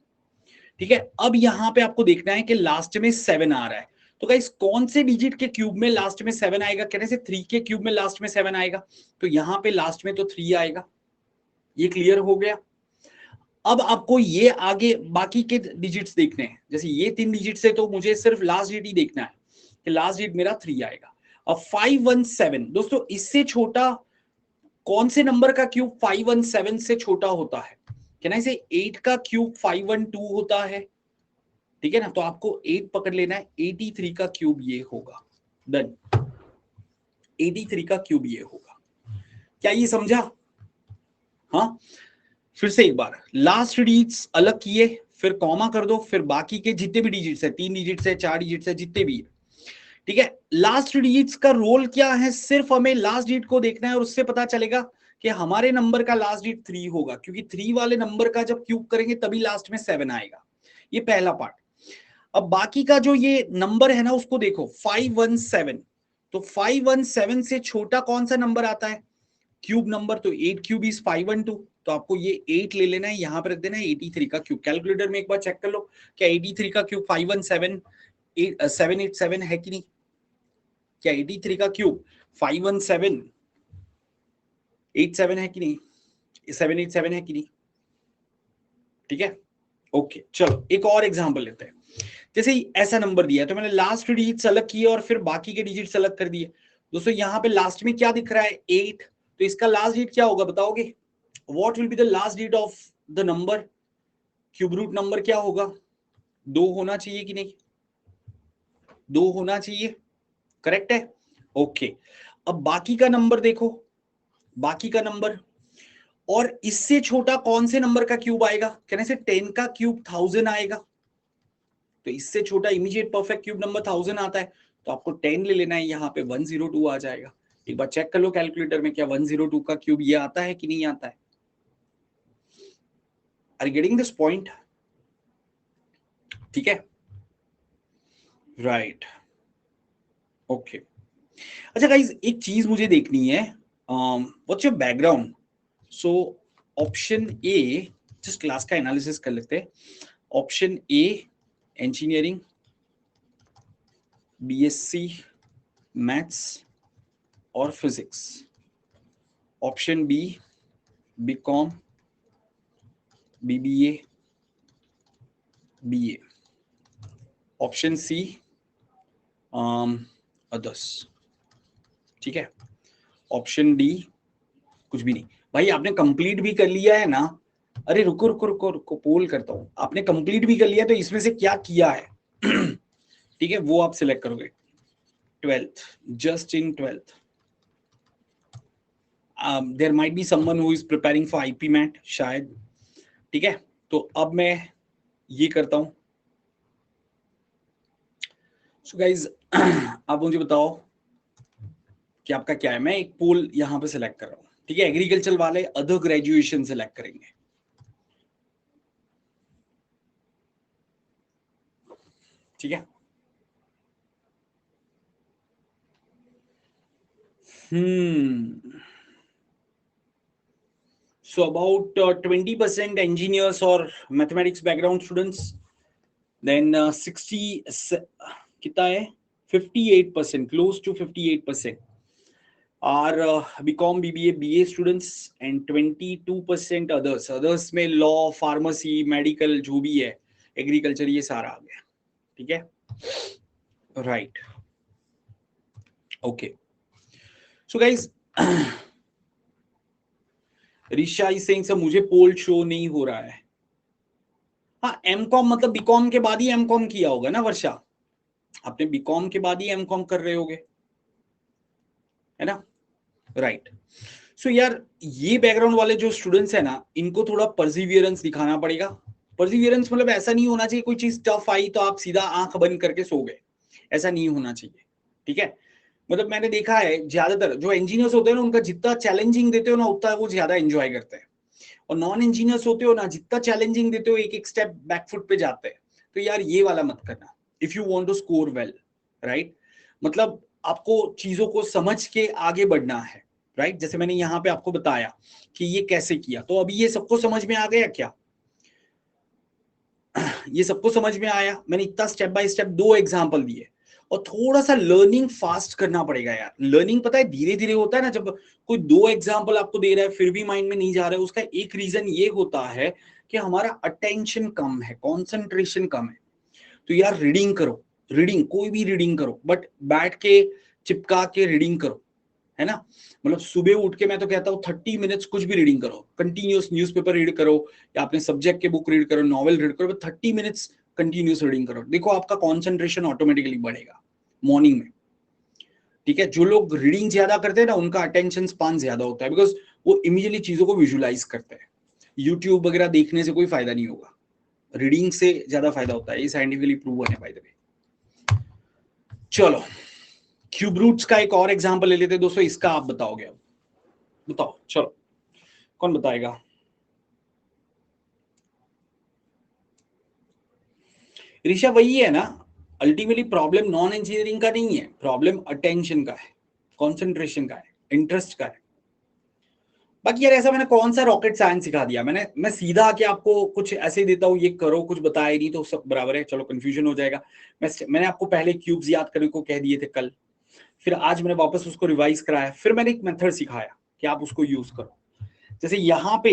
ठीक है। अब यहां पे आपको देखना है कि लास्ट में 7 आ रहा है, तो गाइस कौन से डिजिट के क्यूब में लास्ट में 7 आएगा, कहने से 3 के क्यूब में लास्ट में 7 आएगा, तो यहां पे लास्ट में तो 3 आएगा। ये क्लियर हो गया। अब आपको ये आगे बाकी के डिजिट्स देखने हैं, जैसे ये 3 डिजिट्स है तो मुझे सिर्फ लास्ट डिजिट ही देखना है कि लास्ट डिजिट मेरा 3 आएगा। अब 517 दोस्तों, इससे छोटा कौन से नंबर का क्यूब 517 से छोटा होता है? कहना इसे 8 का क्यूब 512 होता है, ठीक है ना। तो आपको 8 पकड़ लेना है, 83 का क्यूब ये होगा। डन, 83 का क्यूब ये होगा। क्या ये समझा? हाँ, फिर से एक बार, लास्ट डिजिट्स अलग किए, फिर कॉमा कर दो, फिर बाकी के जितने भी डिजिट्स है, 3 डिजिट्स है, 4 डिजिट्स है, जितने भी है, ठीक है। लास्ट डिजिट्स का रोल क्या है, सिर्फ हमें लास्ट डिजिट को देखना है और उससे पता चलेगा कि हमारे नंबर का लास्ट डिजिट 3 होगा, क्योंकि 3 वाले नंबर का जब क्यूब करेंगे तभी लास्ट में 7 आएगा। ये पहला पार्ट। अब बाकी का जो ये नंबर है ना उसको देखो, 517, तो 517 से छोटा कौन सा नंबर आता है क्यूब नंबर, तो 8 क्यूब इज 512, तो आपको ये 8 ले लेना है, यहां पर रख देना है 83 का क्यूब। कैलकुलेटर में एक बार चेक कर लो, क्या 83 का क्यूब 517 787 है कि नहीं? क्या 83 का क्यूब 517 87 है कि नहीं, 787 है कि नहीं? ठीक है, ओके। चलो एक और एग्जांपल लेते हैं। जैसे ऐसा नंबर दिया तो मैंने लास्ट डिजिट अलग किए और फिर बाकी के डिजिट अलग कर दिए। दोस्तों यहाँ पे लास्ट में क्या दिख रहा है, 8, तो इसका लास्ट डिजिट क्या होगा बताओगे? What will be the last digit of the number? Cube root number क्या होगा? 2 होना चाहिए कि नहीं? 2 होना चाहिए, करेक्ट है, ओके। अब बाकी का नंबर देखो, बाकी का नंबर, और इससे छोटा कौन से नंबर का क्यूब आएगा? कहने से 10 का क्यूब 1000 आएगा, तो इससे छोटा इमीडिएट परफेक्ट क्यूब नंबर 1000 आता है, तो आपको 10 ले लेना है, यहाँ पे 102 आ जाएगा। एक बार चेक कर लो कैलकुलेटर में, क्या 102 का क्यूब ये आता है कि नहीं आता है? Are you getting this point? ठीक है, राइट, ओके। अच्छा गाइज, एक चीज मुझे देखनी है, what's your background? So option A, just class का एनालिसिस कर लेते हैं। Option A engineering, BSc maths और physics. Option B BCom, BBA, BA. Option C others, ठीक है। ऑप्शन डी कुछ भी नहीं। भाई आपने कंप्लीट भी कर लिया है ना, अरे रुको रुको रुको रुको, पोल करता हूं। आपने कंप्लीट भी कर लिया तो इसमें से क्या किया है ठीक है वो आप सिलेक्ट करोगे। 12th, just in 12th, there might be someone who is preparing for IPMAT शायद। ठीक है, तो अब मैं ये करता हूं। सो गाइज आप मुझे बताओ कि आपका क्या है। मैं एक पोल यहां पे सिलेक्ट कर रहा हूं। ठीक है, एग्रीकल्चर वाले अदर ग्रेजुएशन सिलेक्ट करेंगे। ठीक है, so about 20% engineers or mathematics background students, then 60 कितना है 58%, close to 58% are BCom BBA BA students and 22% others में law pharmacy medical जो भी है agriculture ये सारा आ गया। ठीक है, right, okay, so guys Risha is saying sir मुझे पोल शो नहीं हो रहा है। हाँ, एमकॉम मतलब बीकॉम के बाद ही एमकॉम किया होगा ना वर्षा, आपने बीकॉम के बाद ही एमकॉम कर रहे होगे, है ना, राइट। सो यार ये बैकग्राउंड वाले जो स्टूडेंट्स है ना, इनको थोड़ा परसिवियरेंस दिखाना पड़ेगा। परसिवियरेंस मतलब ऐसा नहीं होना चाहिए कोई चीज टफ आई तो आप सीधा आंख बंद करके सो गए, ऐसा नहीं होना चाहिए। ठीक है, मतलब मैंने देखा है ज्यादातर जो इंजीनियर्स होते हैं ना, उनका जितना चैलेंजिंग देते हो ना उतना वो ज्यादा एंजॉय करते हैं, और नॉन इंजीनियर्स होते हो ना, जितना चैलेंजिंग देते हो एक एक स्टेप बैकफुट पे जाते हैं। तो यार ये वाला मत करना if you want to score well, right. मतलब आपको चीजों को समझ के आगे बढ़ना है, राइट। जैसे मैंने यहाँ पे आपको बताया कि ये कैसे किया, तो अभी ये सबको समझ में आ गया क्या? ये सबको समझ में आया? मैंने इतना स्टेप बाय स्टेप 2 एग्जांपल दिए। और थोड़ा सा लर्निंग फास्ट करना पड़ेगा यार। लर्निंग पता है धीरे धीरे होता है ना। जब कोई 2 एग्जांपल आपको दे रहा है फिर भी माइंड में नहीं जा रहा है, उसका एक रीजन ये होता है कि हमारा अटेंशन कम है, कॉन्सेंट्रेशन कम है। तो यार रीडिंग करो, रीडिंग कोई भी रीडिंग करो, बट बैठ के चिपका के रीडिंग करो, है ना। मतलब सुबह उठ के मैं तो कहता हूँ 30 मिनट्स कुछ भी रीडिंग करो, कंटिन्यूस न्यूज़पेपर रीड करो या अपने सब्जेक्ट के बुक रीड करो, नॉवेल रीड करो, 30 मिनट्स कंटिन्यूस रीडिंग करो। देखो आपका कॉन्सेंट्रेशन ऑटोमेटिकली बढ़ेगा मॉर्निंग में। ठीक है, जो लोग रीडिंग ज्यादा करते हैं ना उनका अटेंशन स्पान ज्यादा होता है, बिकॉज वो इमीडिएटली चीजों को विजुलाइज करते हैं। यूट्यूब वगैरह देखने से कोई फायदा नहीं होगा, रीडिंग से ज्यादा फायदा होता है, ये साइंटिफिकली प्रूवन है बाय द वे। चलो क्यूब रूट्स का एक और एग्जांपल ले लेते हैं दोस्तों, इसका आप बताओगे। अब बताओ, चलो कौन बताएगा? ऋषा वही है ना, अल्टीमेटली प्रॉब्लम नॉन इंजीनियरिंग का नहीं है, प्रॉब्लम अटेंशन का है, कंसंट्रेशन का है, इंटरेस्ट का है। बाकी यार ऐसा मैंने कौन सा रॉकेट साइंस सिखा दिया? मैं सीधा आके आपको कुछ ऐसे देता हूँ ये करो, कुछ बताया नहीं तो सब बराबर है। चलो कंफ्यूजन हो जाएगा। मैंने आपको पहले क्यूब्स याद करने को कह दिए थे कल, फिर आज मैंने वापस उसको रिवाइज कराया, फिर मैंने एक मेथड सिखाया कि आप उसको यूज करो। जैसे यहाँ पे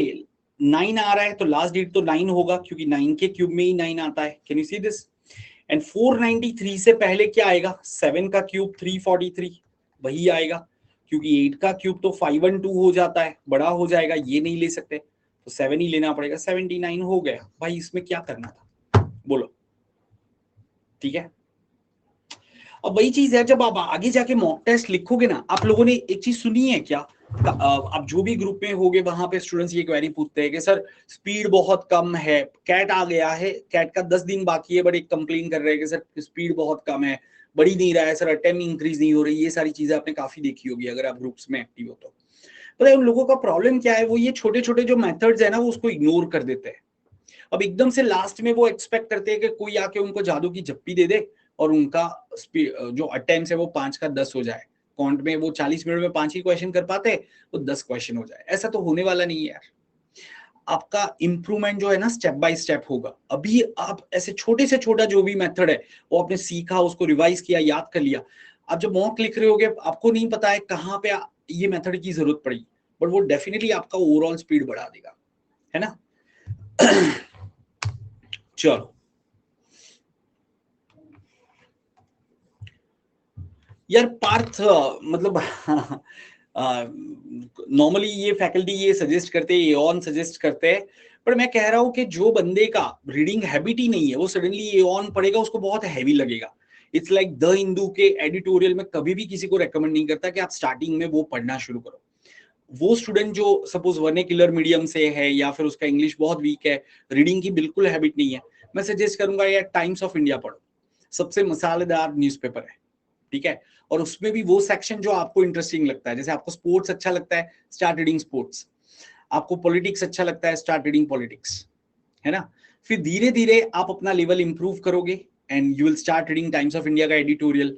9 आ रहा है तो लास्ट डिजिट तो 9 होगा, क्योंकि 9 के क्यूब में ही 9 आता है। Can you see this? And 493 से पहले क्या आएगा? 7 का क्यूब 343 वही आएगा, क्योंकि 8 का क्यूब तो 512 हो जाता है, बड़ा हो जाएगा, ये नहीं ले सकते तो 7 ही लेना पड़ेगा। 79 हो गया भाई, इसमें क्या करना था बोलो? ठीक है, अब वही चीज है, जब आप आगे जाके मॉक टेस्ट लिखोगे ना, आप लोगों ने एक चीज सुनी है क्या? आप जो भी ग्रुप में होगे वहां पे स्टूडेंट्स ये क्वेरी पूछते हैं कि सर स्पीड बहुत कम है, कैट आ गया है, कैट का 10 दिन बाकी है, बट एक कंप्लेन कर रहे हैं कि सर स्पीड बहुत कम है, बढ़ी नहीं रहा है सर, अटेम्प्ट इंक्रीज नहीं हो रही। ये सारी चीजें आपने काफी देखी होगी अगर आप ग्रुप्स में एक्टिव हो तो। पता है उन लोगों का प्रॉब्लम क्या है? वो ये छोटे छोटे जो मेथड्स है ना वो उसको इग्नोर कर देते हैं। अब एकदम से लास्ट में वो एक्सपेक्ट करते हैं कि कोई आके उनको जादू की झप्पी दे दे और उनका जो अटेम्प्ट है वो 5 का 10 हो जाए। कॉन्ट में वो 40 मिनट में 5 ही क्वेश्चन कर पाते, वो 10 क्वेश्चन हो जाए। ऐसा तो होने वाला नहीं है यार। आपका इंप्रूवमेंट जो है ना स्टेप बाय स्टेप होगा। अभी आप ऐसे छोटे से छोटा जो भी मेथड है वो आपने सीखा, उसको रिवाइज किया, याद कर लिया। आप जब मॉक लिख रहे होगे आपको नहीं पता है कहाँ पे ये मेथड की जरूरत पड़ेगी, बट वो डेफिनेटली आपका ओवरऑल स्पीड बढ़ा देगा, है ना। चलो यार पार्थ, मतलब नॉर्मली ये फैकल्टी ये सजेस्ट करते हैं, एऑन सजेस्ट करते हैं, पर मैं कह रहा हूं कि जो बंदे का रीडिंग हैबिट ही नहीं है वो सडनली एऑन पढ़ेगा, उसको बहुत हैवी लगेगा। इट्स लाइक द हिंदू के एडिटोरियल में कभी भी किसी को रेकमेंड नहीं करता कि आप स्टार्टिंग में वो पढ़ना शुरू करो। वो स्टूडेंट जो सपोज वर्नेक्युलर मीडियम से है या फिर उसका इंग्लिश बहुत वीक है, रीडिंग की बिल्कुल हैबिट नहीं है, मैं सजेस्ट करूंगा यार टाइम्स ऑफ इंडिया पढ़ो, सबसे मसालेदार न्यूज़पेपर है, ठीक है। और उसमें भी वो सेक्शन जो आपको इंटरेस्टिंग लगता है, जैसे आपको स्पोर्ट्स अच्छा लगता है, स्टार्ट रीडिंग स्पोर्ट्स। आपको पॉलिटिक्स अच्छा लगता है, स्टार्ट रीडिंग पॉलिटिक्स, है ना। फिर धीरे धीरे आप अपना लेवल इंप्रूव करोगे and you will start reading Times of India का एडिटोरियल,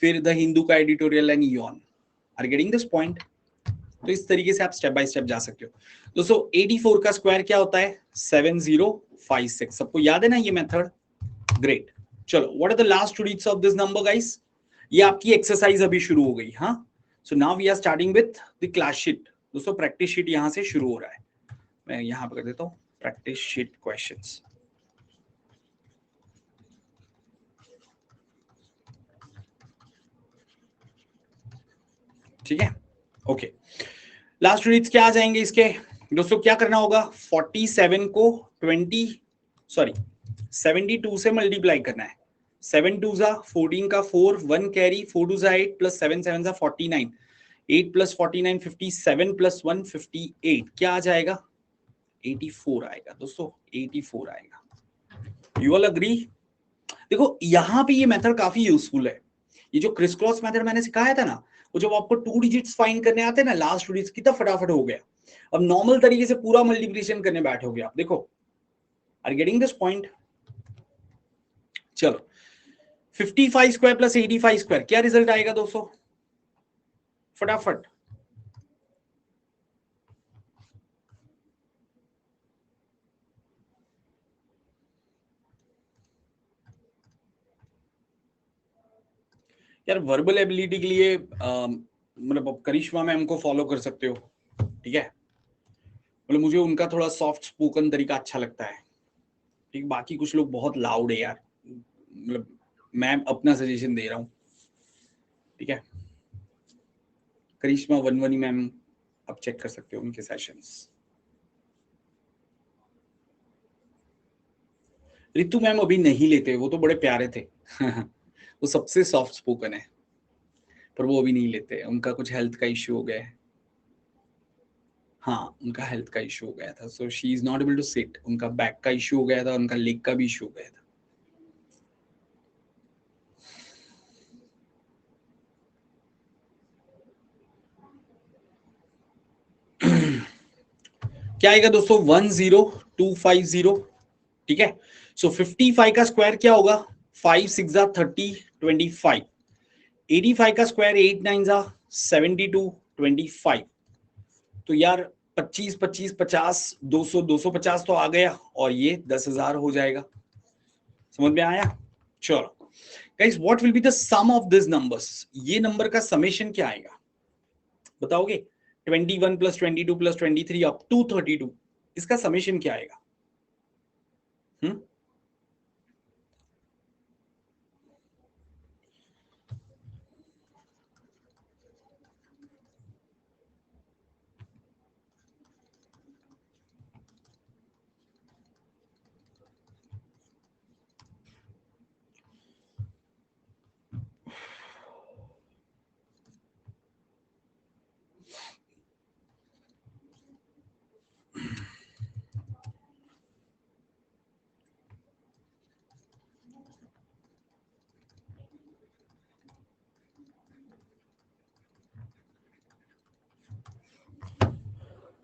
फिर द हिंदू का editorial and Aeon. Are getting this point? तो इस तरीके से आप स्टेप बाय स्टेप जा सकते हो। दोस्तों 84 का स्क्वायर क्या होता है? 7056। सबको याद है ना ये मेथड? ग्रेट। चलो, what are the last 2 digits of this number guys? ये आपकी एक्सरसाइज अभी शुरू हो गई। हाँ, so now we are starting with the class sheet. दोस्तों प्रैक्टिस शीट यहां से शुरू हो रहा है, मैं यहां पर कर देता हूं प्रैक्टिस शीट क्वेश्चंस। ठीक है, ओके। लास्ट डिजिट्स क्या आ जाएंगे इसके? दोस्तों क्या करना होगा? 47 को 72 से मल्टीप्लाई करना है। 7 2 जा 14 का 4, 1 कैरी, 4 2 जा 8 प्लस 7 7 जा 49, 8 प्लस 49 57 प्लस 1 58। क्या आ जाएगा? 84 आएगा दोस्तों, 84 आएगा। You all agree? देखो यहाँ पे ये मेथड काफी यूजफुल है। ये जो क्रिस क्रॉस मेथड मैंने सिखाया था ना, वो जब आपको 2 डिजिट्स फाइंड करने आते हैं ना, लास्ट 2 डिजिट्स कितना फटाफट हो गया। अब नॉर्मल तरीके से पूरा मल्टीप्लिकेशन करने बैठोगे आप, देखो, आर गेटिंग दिस पॉइंट? चलो 55 स्क्वायर प्लस 85 स्क्वायर, क्या रिजल्ट आएगा दोस्तों? फटाफट। यार वर्बल एबिलिटी के लिए मतलब करिश्मा मैम को फॉलो कर सकते हो, ठीक है। मतलब मुझे उनका थोड़ा सॉफ्ट स्पोकन तरीका अच्छा लगता है, ठीक। बाकी कुछ लोग बहुत लाउड है यार, मतलब मैं अपना सजेशन दे रहा हूँ, ठीक है। करिश्मा वनवनी मैम आप चेक कर सकते हो उनके सेशंस। रितु मैम अभी नहीं लेते, वो तो बड़े प्यारे थे वो सबसे सॉफ्ट स्पोकन है, पर वो अभी नहीं लेते, उनका कुछ हेल्थ का इश्यू हो गया है। हाँ, उनका हेल्थ का इश्यू हो गया था, so she is not able to sit. उनका बैक का इश्यू हो गया था, उनका लेग का भी इश्यू हो गया था। क्या आएगा दोस्तों? 10250, ठीक है। सो 55 का स्क्वायर क्या होगा? 5 6 जा 30 25। 85 का स्क्वायर 8 9 जा 72 25। तो यार 25 25 50 200 250 तो आ गया, और ये 10,000 हो जाएगा। समझ में आया? चलो guys, what will be the sum of this numbers? ये नंबर का समेशन क्या आएगा बताओगे? 21 प्लस 22 प्लस 23 अप टू 32, इसका समेशन क्या आएगा?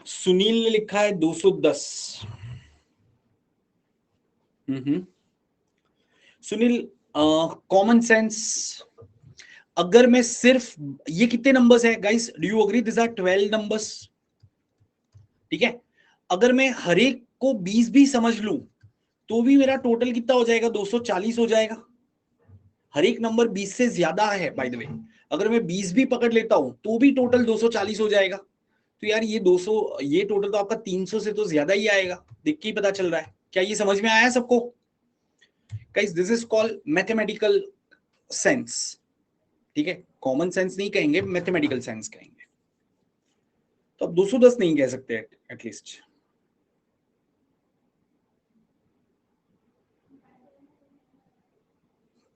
सुनील ने लिखा है 210। सुनील, कॉमन सेंस, अगर मैं सिर्फ, ये कितने नंबर्स है guys? Do you agree this are 12 numbers, ठीक है। अगर मैं हर एक को 20 भी समझ लूं तो भी मेरा टोटल कितना हो जाएगा? 240 हो जाएगा। हर एक नंबर 20 से ज्यादा है बाय द वे। अगर मैं 20 भी पकड़ लेता हूं तो भी टोटल 240 हो जाएगा। तो यार ये 200, ये टोटल तो आपका 300 से तो ज्यादा ही आएगा, देख के ही पता चल रहा है। क्या ये समझ में आया सबको? Guys this is called mathematical sense, ठीक है। कॉमन सेंस नहीं कहेंगे, मैथमेटिकल सेंस कहेंगे। तो आप 210 नहीं कह सकते एटलीस्ट।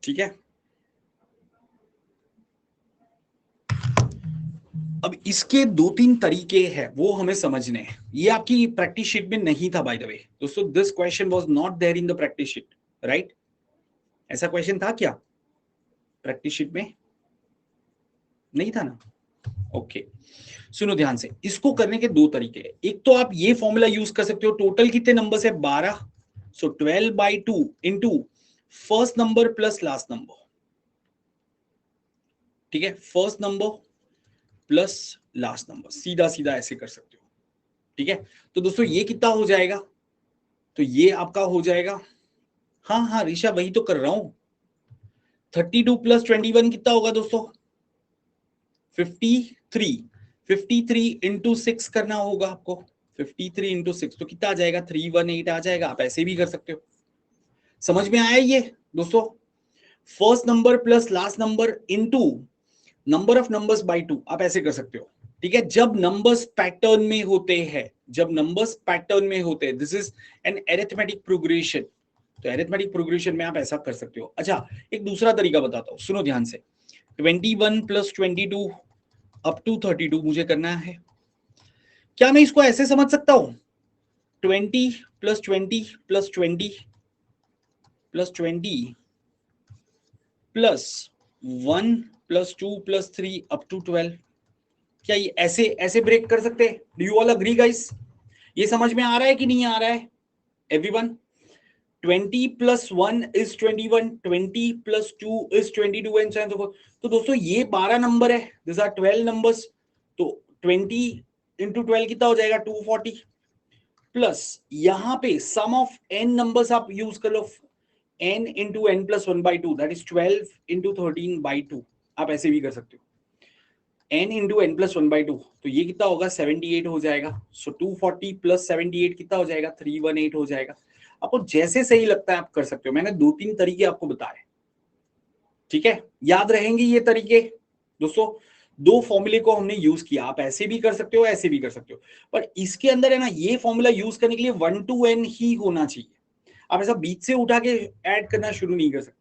ठीक है, अब इसके 2-3 तरीके हैं, वो हमें समझने हैं। ये आपकी प्रैक्टिस शीट में नहीं था बाय द वे दोस्तों, this question was not there in the practice sheet, right? ऐसा क्वेश्चन था क्या प्रैक्टिस शीट में? नहीं था ना? ओके, सुनो ध्यान से। इसको करने के 2 तरीके हैं। एक तो आप ये फॉर्मूला यूज कर सकते हो, टोटल कितने नंबर है? 12, सो 12/2 into first number plus last number. ठीक है, first number plus last number, सीधा सीधा ऐसे कर सकते हो। ठीक है, तो दोस्तों ये कितना हो जाएगा? तो ये आपका हो जाएगा, हाँ हाँ ऋषा वही तो कर रहा हूं, 32 प्लस 21 कितना होगा दोस्तों? 53। 53 इंटू 6 करना होगा आपको, 53 इंटू 6 तो कितना आ जाएगा? 318 आ जाएगा। आप ऐसे भी कर सकते हो। समझ में आया ये दोस्तों? First number plus last number into number of numbers by 2, आप ऐसे कर सकते हो। ठीक है, जब नंबर्स पैटर्न में होते हैं, जब नंबर्स पैटर्न में होते हैं, this is an arithmetic progression. तो अरिथमेटिक प्रोग्रेशन में आप ऐसा कर सकते हो। अच्छा, एक दूसरा तरीका बताता हूं, सुनो ध्यान से। 21 प्लस 22 अप टू 32 मुझे करना है। क्या मैं इसको ऐसे समझ सकता हूं? 20 plus 20 plus 20 plus 20 plus 1 plus 2 plus 3 up to 12। क्या ये ऐसे ऐसे ब्रेक कर सकते हैं? Do you all agree guys? ये समझ में आ रहा है कि नहीं आ रहा है everyone? 20 plus 1 is 21, 20 plus 2 is 22 and so on so fourth. तो दोस्तों ये 12 नंबर है, दिस आर 12 नंबर्स। तो 20 इंटू 12 कितना हो जाएगा? 240 प्लस यहां पे सम ऑफ n नंबर्स आप यूज कर लो, n into n plus 1/2 that is 12 into 13/2। आप ऐसे भी कर सकते हो, n इंटू n प्लस 1/2, तो ये कितना होगा? 78 हो जाएगा। सो 240 प्लस 78 कितना हो जाएगा? 318 हो जाएगा। आपको जैसे सही लगता है आप कर सकते हो। मैंने 2-3 तरीके आपको बताए, ठीक है? याद रहेंगे ये तरीके दोस्तों? 2 फॉर्मूले को हमने यूज किया, आप ऐसे भी कर सकते हो, ऐसे भी कर सकते हो, पर इसके अंदर है ना, ये फॉर्मूला यूज करने के लिए 1 to n ही होना चाहिए। आप ऐसा बीच से उठा के ऐड करना शुरू नहीं कर सकते।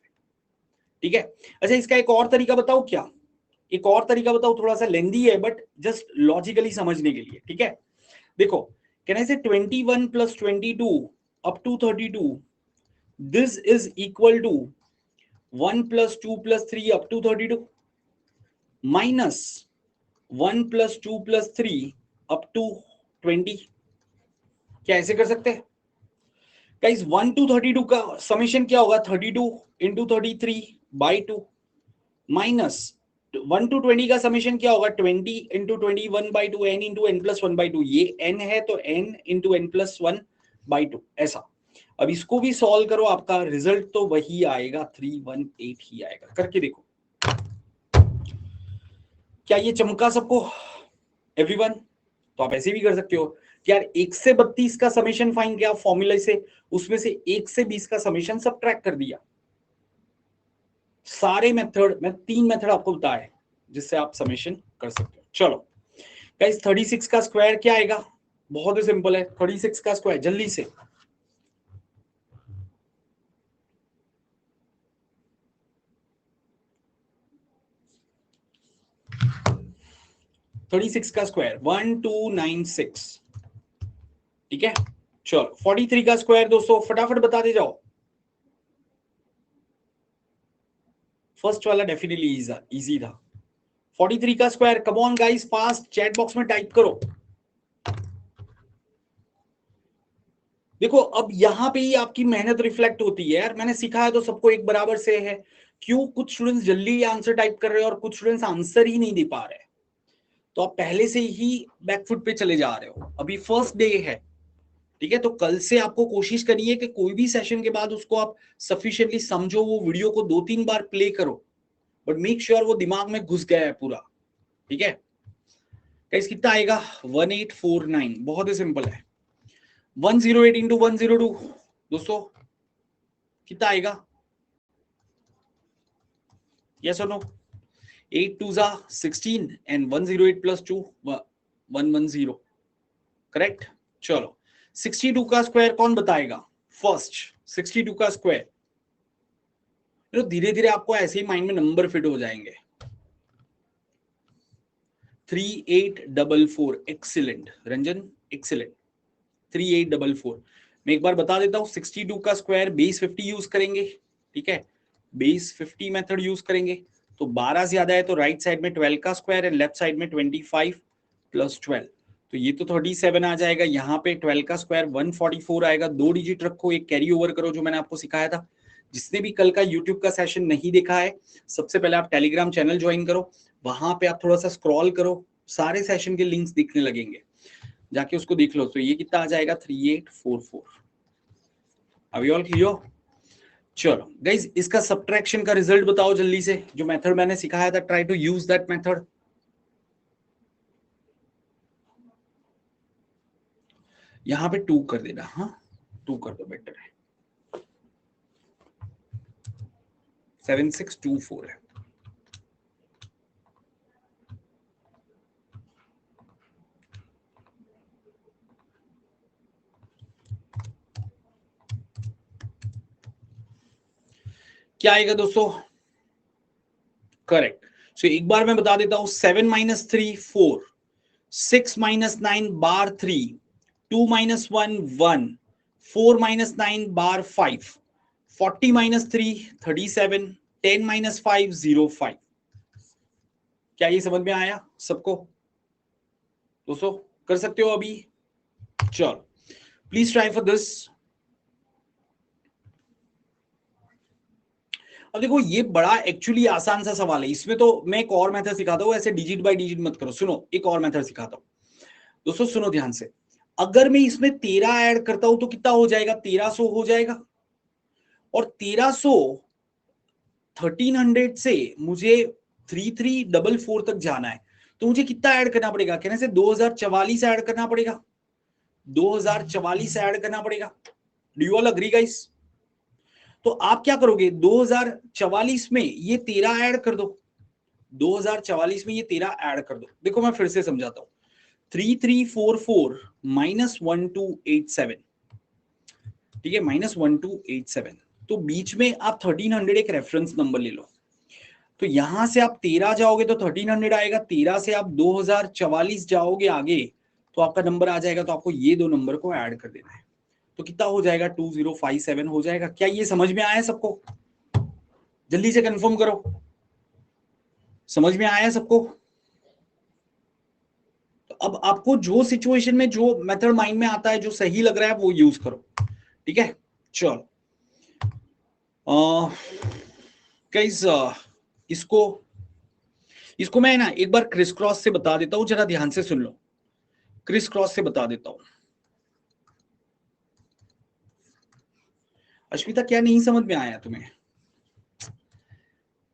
ठीक है, अच्छा इसका एक और तरीका बताओ क्या? एक और तरीका बताओ, थोड़ा सा लेंदी है बट जस्ट लॉजिकली समझने के लिए। ठीक है, देखो, can I say 21 plus 22 up to 32, this is equal to 1 plus 2 plus 3 up to 32 minus 1 plus 2 plus 3 up to 20। क्या ऐसे कर सकते हैं गाइस? 1 टू 32 का समेशन क्या होगा? 32 इंटू 33/2 माइनस 1 टू 20 का समेशन क्या होगा? 20 into 21/2 n into n plus 1/2। ये n है तो n इंटू n प्लस 1/2 ऐसा। अब इसको भी सॉल्व करो, आपका रिजल्ट तो वही आएगा, 318 ही आएगा। करके देखो, क्या ये चमका सबको एवरीवन? तो आप ऐसे भी कर सकते हो कि यार 1 से 32 का समेशन फाइंड किया फॉर्मूला से, उसमें से 1 से 20 का समेशन सबट्रैक्ट कर दिया। सारे मेथड, मैं 3 मेथड आपको बताए जिससे आप समेशन कर सकते हो। चलो गाइस, 36 का स्क्वायर क्या आएगा? बहुत ही सिंपल है, 36 का स्क्वायर जल्दी से। थर्टी सिक्स का स्क्वायर 1296। ठीक है, चलो 43 का स्क्वायर दोस्तों फटाफट बताते जाओ। फर्स्ट वाला डेफिनेटली इजी था। 43 का square, come on guys, fast chat box में टाइप करो। देखो अब यहां पे ही आपकी मेहनत रिफ्लेक्ट होती है यार। मैंने सिखाया तो सबको एक बराबर से है, क्यों कुछ स्टूडेंट्स जल्दी आंसर टाइप कर रहे हैं और कुछ स्टूडेंट्स आंसर ही नहीं दे पा रहे? तो आप पहले से ही बैकफुट पे चले जा रहे हो, अभी फर्स्ट डे है। ठीक है, तो कल से आपको कोशिश करिए कि कोई भी सेशन के बाद उसको आप सफिशिएंटली समझो, वो वीडियो को 2-3 बार प्ले करो, बट मेक श्योर वो दिमाग में घुस गया है पूरा। ठीक है गाइस, कितना आएगा? 1849। बहुत ही सिंपल है। 108 इंटू 102 दोस्तों कितना आएगा? यस और नो? 8 2 16 and 108 plus 2 110, correct. चलो 62 का स्क्वायर कौन बताएगा फर्स्ट? 62 का स्क्वायर, तो धीरे धीरे आपको ऐसे ही माइंड में नंबर फिट हो जाएंगे। 3844, एक्सीलेंट रंजन, एक्सीलेंट। 3844 मैं एक बार बता देता हूं, 62 का स्क्वायर बेस 50 यूज करेंगे, ठीक है, बेस 50 मेथड यूज करेंगे, तो 12 ज्यादा है तो राइट साइड में 12 का स्क्वायर है, लेफ्ट साइड में 25 प्लस 12, तो ये तो 37 आ जाएगा। यहाँ पे 12 का स्क्वायर 144 आएगा, 2 डिजिट रखो, एक कैरी ओवर करो जो मैंने आपको सिखाया था। जिसने भी कल का यूट्यूब का सेशन नहीं देखा है, सबसे पहले आप टेलीग्राम चैनल ज्वाइन करो, वहां पे आप थोड़ा सा स्क्रॉल करो, सारे सेशन के लिंक्स दिखने लगेंगे, जाके उसको देख लो। तो ये कितना आ जाएगा 3844। अभी ऑल क्लियर? चलो गाइज, इसका सब्ट्रैक्शन का रिजल्ट बताओ जल्दी से, जो मेथड मैंने सिखाया था, try to use that method. यहां पे 2 कर देना, हाँ 2 कर दो, बेटर है। 7624 है। क्या आएगा दोस्तों? करेक्ट। सो एक बार मैं बता देता हूं, 7 - 3 4, 6 - 9 बार 3, 2 - 1 1, 4 - 9 बार 5, 40 - 3 37, 10 - 5 05। क्या ये समझ में आया सबको दोस्तों? कर सकते हो अभी? चलो प्लीज ट्राई फॉर दिस। अब देखो ये बड़ा एक्चुअली आसान सा सवाल है, इसमें तो मैं एक और मेथड सिखाता हूँ, ऐसे डिजिट बाय डिजिट मत करो। सुनो एक और मेथड सिखाता हूँ दोस्तों, सुनो ध्यान से। अगर मैं इसमें 13 ऐड करता हूं तो कितना हो जाएगा? 1300 हो जाएगा। और 1300 1300 से मुझे 3344 तक जाना है, तो मुझे कितना ऐड करना पड़ेगा? कहने से 2044 ऐड करना पड़ेगा, 2044 ऐड करना पड़ेगा। Do you all agree guys? तो आप क्या करोगे, 2044 में ये 13 ऐड कर दो, 2044 में ये 13 ऐड कर दो। देखो मैं फिर से समझाता हूं, 3344 - 1287, ठीक है, -1287। तो बीच में आप 1300 एक रेफरेंस नंबर ले लो, तो यहां से आप 13 जाओगे तो 1300 आएगा, 13 से आप 2044 जाओगे आगे तो आपका नंबर आ जाएगा, तो आपको ये दो नंबर को ऐड कर देना है, तो कितना हो जाएगा? 2057 हो जाएगा। क्या ये समझ में आया सबको? जल्दी से कंफर्म करो, समझ में आया सबको? तो अब आपको जो सिचुएशन में जो मेथड माइंड में आता है, जो सही लग रहा है, वो यूज करो, ठीक है। चलो गाइस, इसको इसको मैं ना एक बार क्रिस क्रॉस से बता देता हूं, जरा ध्यान से सुन लो, क्रिस क्रॉस से बता देता हूं। अश्विता क्या नहीं समझ में आया तुम्हें?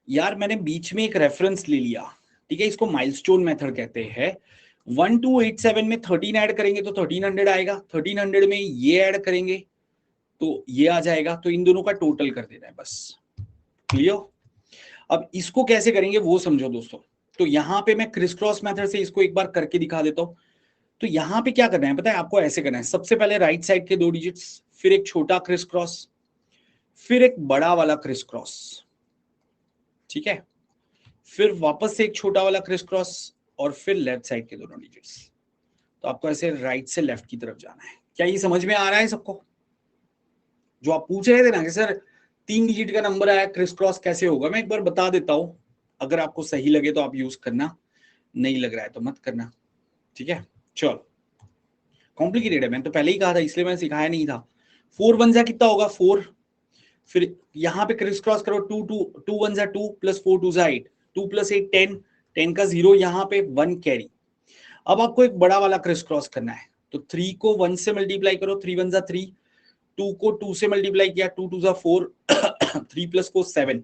यार मैंने बीच में एक रेफरेंस ले लिया, ठीक है, इसको माइलस्टोन मेथड कहते हैं। 1287 में 13 ऐड करेंगे तो 1300 आएगा, 1300 में ये ऐड करेंगे तो ये आ जाएगा, तो इन दोनों का टोटल कर देना है बस। क्लियर? अब इसको कैसे करेंगे वो समझो दोस्तों। तो यहां पे मैं क्रिस क्रॉस मेथड से इसको एक बार करके दिखा देता हूं। तो यहां पे क्या करना है पता है आपको? ऐसे करना है, सबसे पहले राइट साइड के 2 डिजिट्स, फिर एक छोटा क्रिस क्रॉस, फिर एक बड़ा वाला क्रिस क्रॉस, ठीक है, फिर वापस से एक छोटा वाला क्रिस क्रॉस, और फिर लेफ्ट साइड के दोनों डिजिट्स। तो आपको ऐसे राइट से लेफ्ट की तरफ जाना है। क्या ये समझ में आ रहा है सबको? जो आप पूछ रहे थे ना कि सर 3 डिजिट का नंबर आया, क्रिस क्रॉस कैसे होगा, मैं एक बार बता देता हूं। अगर आपको सही लगे तो आप यूज करना, नहीं लग रहा है तो मत करना, ठीक है। चलो कॉम्प्लिकेटेड है, मैंने तो पहले ही कहा था, इसलिए मैंने सिखाया नहीं था। 4 1 जा कितना होगा? 4। फिर यहां पे क्रिस क्रॉस करो, 2 2 2 1 जा 2 प्लस 4 2 जा 8, 2 प्लस 8 10, 10 का 0 यहाँ पे 1 कैरी। अब आपको एक बड़ा वाला क्रिस क्रॉस करना है, तो 3 को 1 से मल्टीप्लाई करो, 3 1 जा 3, 2 को 2 से मल्टीप्लाई किया, 2 2 जा 4, 3 प्लस को 7,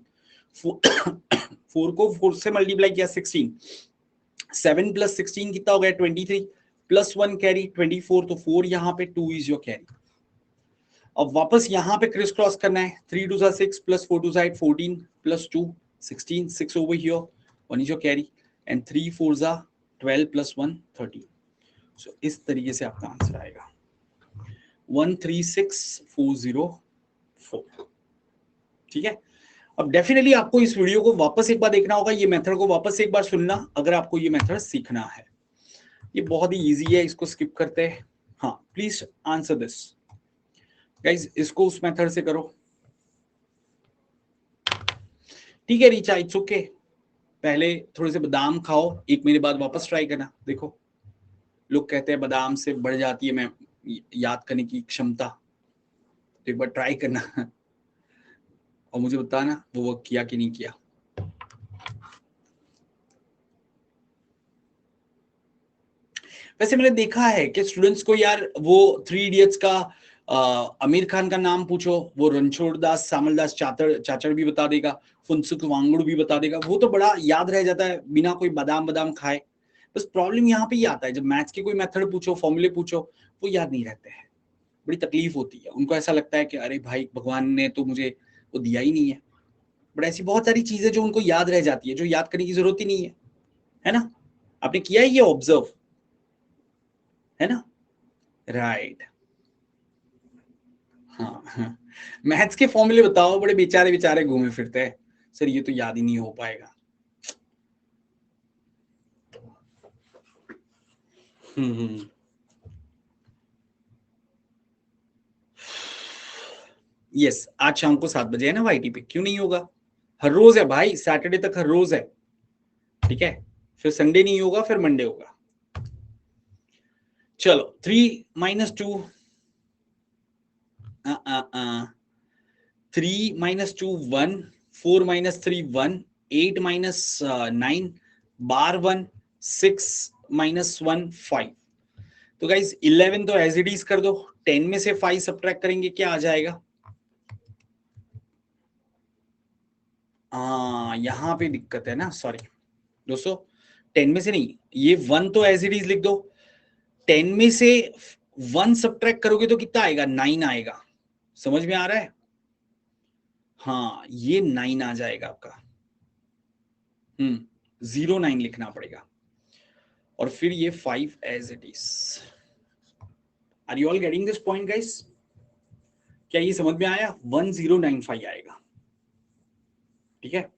4 को 4 से मल्टीप्लाई किया 16, 7 प्लस 16 कितना हो गया? 23, प्लस 1 कैरी 24, तो 4 यहाँ पे, 2 इज योर कैरी। अब वापस यहाँ पे क्रिस क्रॉस करना है, 3 2 जा 6 प्लस 4 2 जा 8 14 plus 2 16, 6 over here, 1 is your carry, and 3 4 जा 12 plus 1 13। So, इस तरीके से आपका आंसर आएगा 136404। ठीक है, अब डेफिनेटली आपको इस वीडियो को वापस एक बार देखना होगा, ये मेथड को वापस एक बार सुनना अगर आपको ये मेथड सीखना है। ये बहुत ही इजी है, इसको स्किप करते हैं। हाँ, प्लीज आंसर दिस गाइस, इसको उस मेथड से करो। ठीक है रिचा, इट्स ओके। पहले थोड़े से बादाम खाओ, 1 महीने बाद वापस ट्राई करना। देखो लोग कहते हैं बादाम से बढ़ जाती है मैं याद करने की क्षमता, तो एक बार ट्राई करना और मुझे बताना वो किया कि नहीं किया। वैसे मैंने देखा है कि स्टूडेंट्स को यार वो 3 इडियट्स का आमिर खान का नाम पूछो, वो रणछोड़ दास सामल दास चाचड़ भी बता देगा, फुनसुक वांगड़ू भी बता देगा, वो तो बड़ा याद रह जाता है बिना कोई बादाम बादाम खाए। बस प्रॉब्लम यहाँ पे ही आता है, जब मैथ्स के कोई मेथड पूछो, फॉर्मूले पूछो, वो याद नहीं रहते हैं, बड़ी तकलीफ होती है। उनको ऐसा लगता है कि अरे भाई भगवान ने तो मुझे वो दिया ही नहीं है। बट ऐसी बहुत सारी चीजें जो उनको याद रह जाती है, जो याद करने की जरूरत ही नहीं है ना? आपने किया है ये ऑब्जर्व, है ना? राइट। हाँ, मैथ्स के फॉर्मूले बताओ, बड़े बेचारे बेचारे घूमे फिरते हैं, सर ये तो याद ही नहीं हो पाएगा। यस, आज शाम को 7 बजे है ना वाईटी पे, क्यों नहीं होगा? हर रोज है भाई, सैटरडे तक हर रोज है। ठीक है, फिर संडे नहीं होगा, फिर मंडे होगा। चलो 3 - 2 3 - 2 1, 4 - 3 1, 8 - 9 बार 1, 6 - 1 5। तो गाइस 11 तो एज इट इज कर दो, 10 में से 5 सब्ट्रैक्ट करेंगे, क्या आ जाएगा? यहां पे दिक्कत है ना, सॉरी दोस्तों, 10 में से नहीं, ये 1 तो एज इट इज लिख दो, 10 में से 1 सब्ट्रैक्ट करोगे तो कितना आएगा? 9 आएगा। समझ में आ रहा है? हाँ, ये 9 आ जाएगा आपका। 09 लिखना पड़ेगा, और फिर ये 5 as it is. Are you all getting this point guys? क्या ये समझ में आया? 1095 आएगा। ठीक है,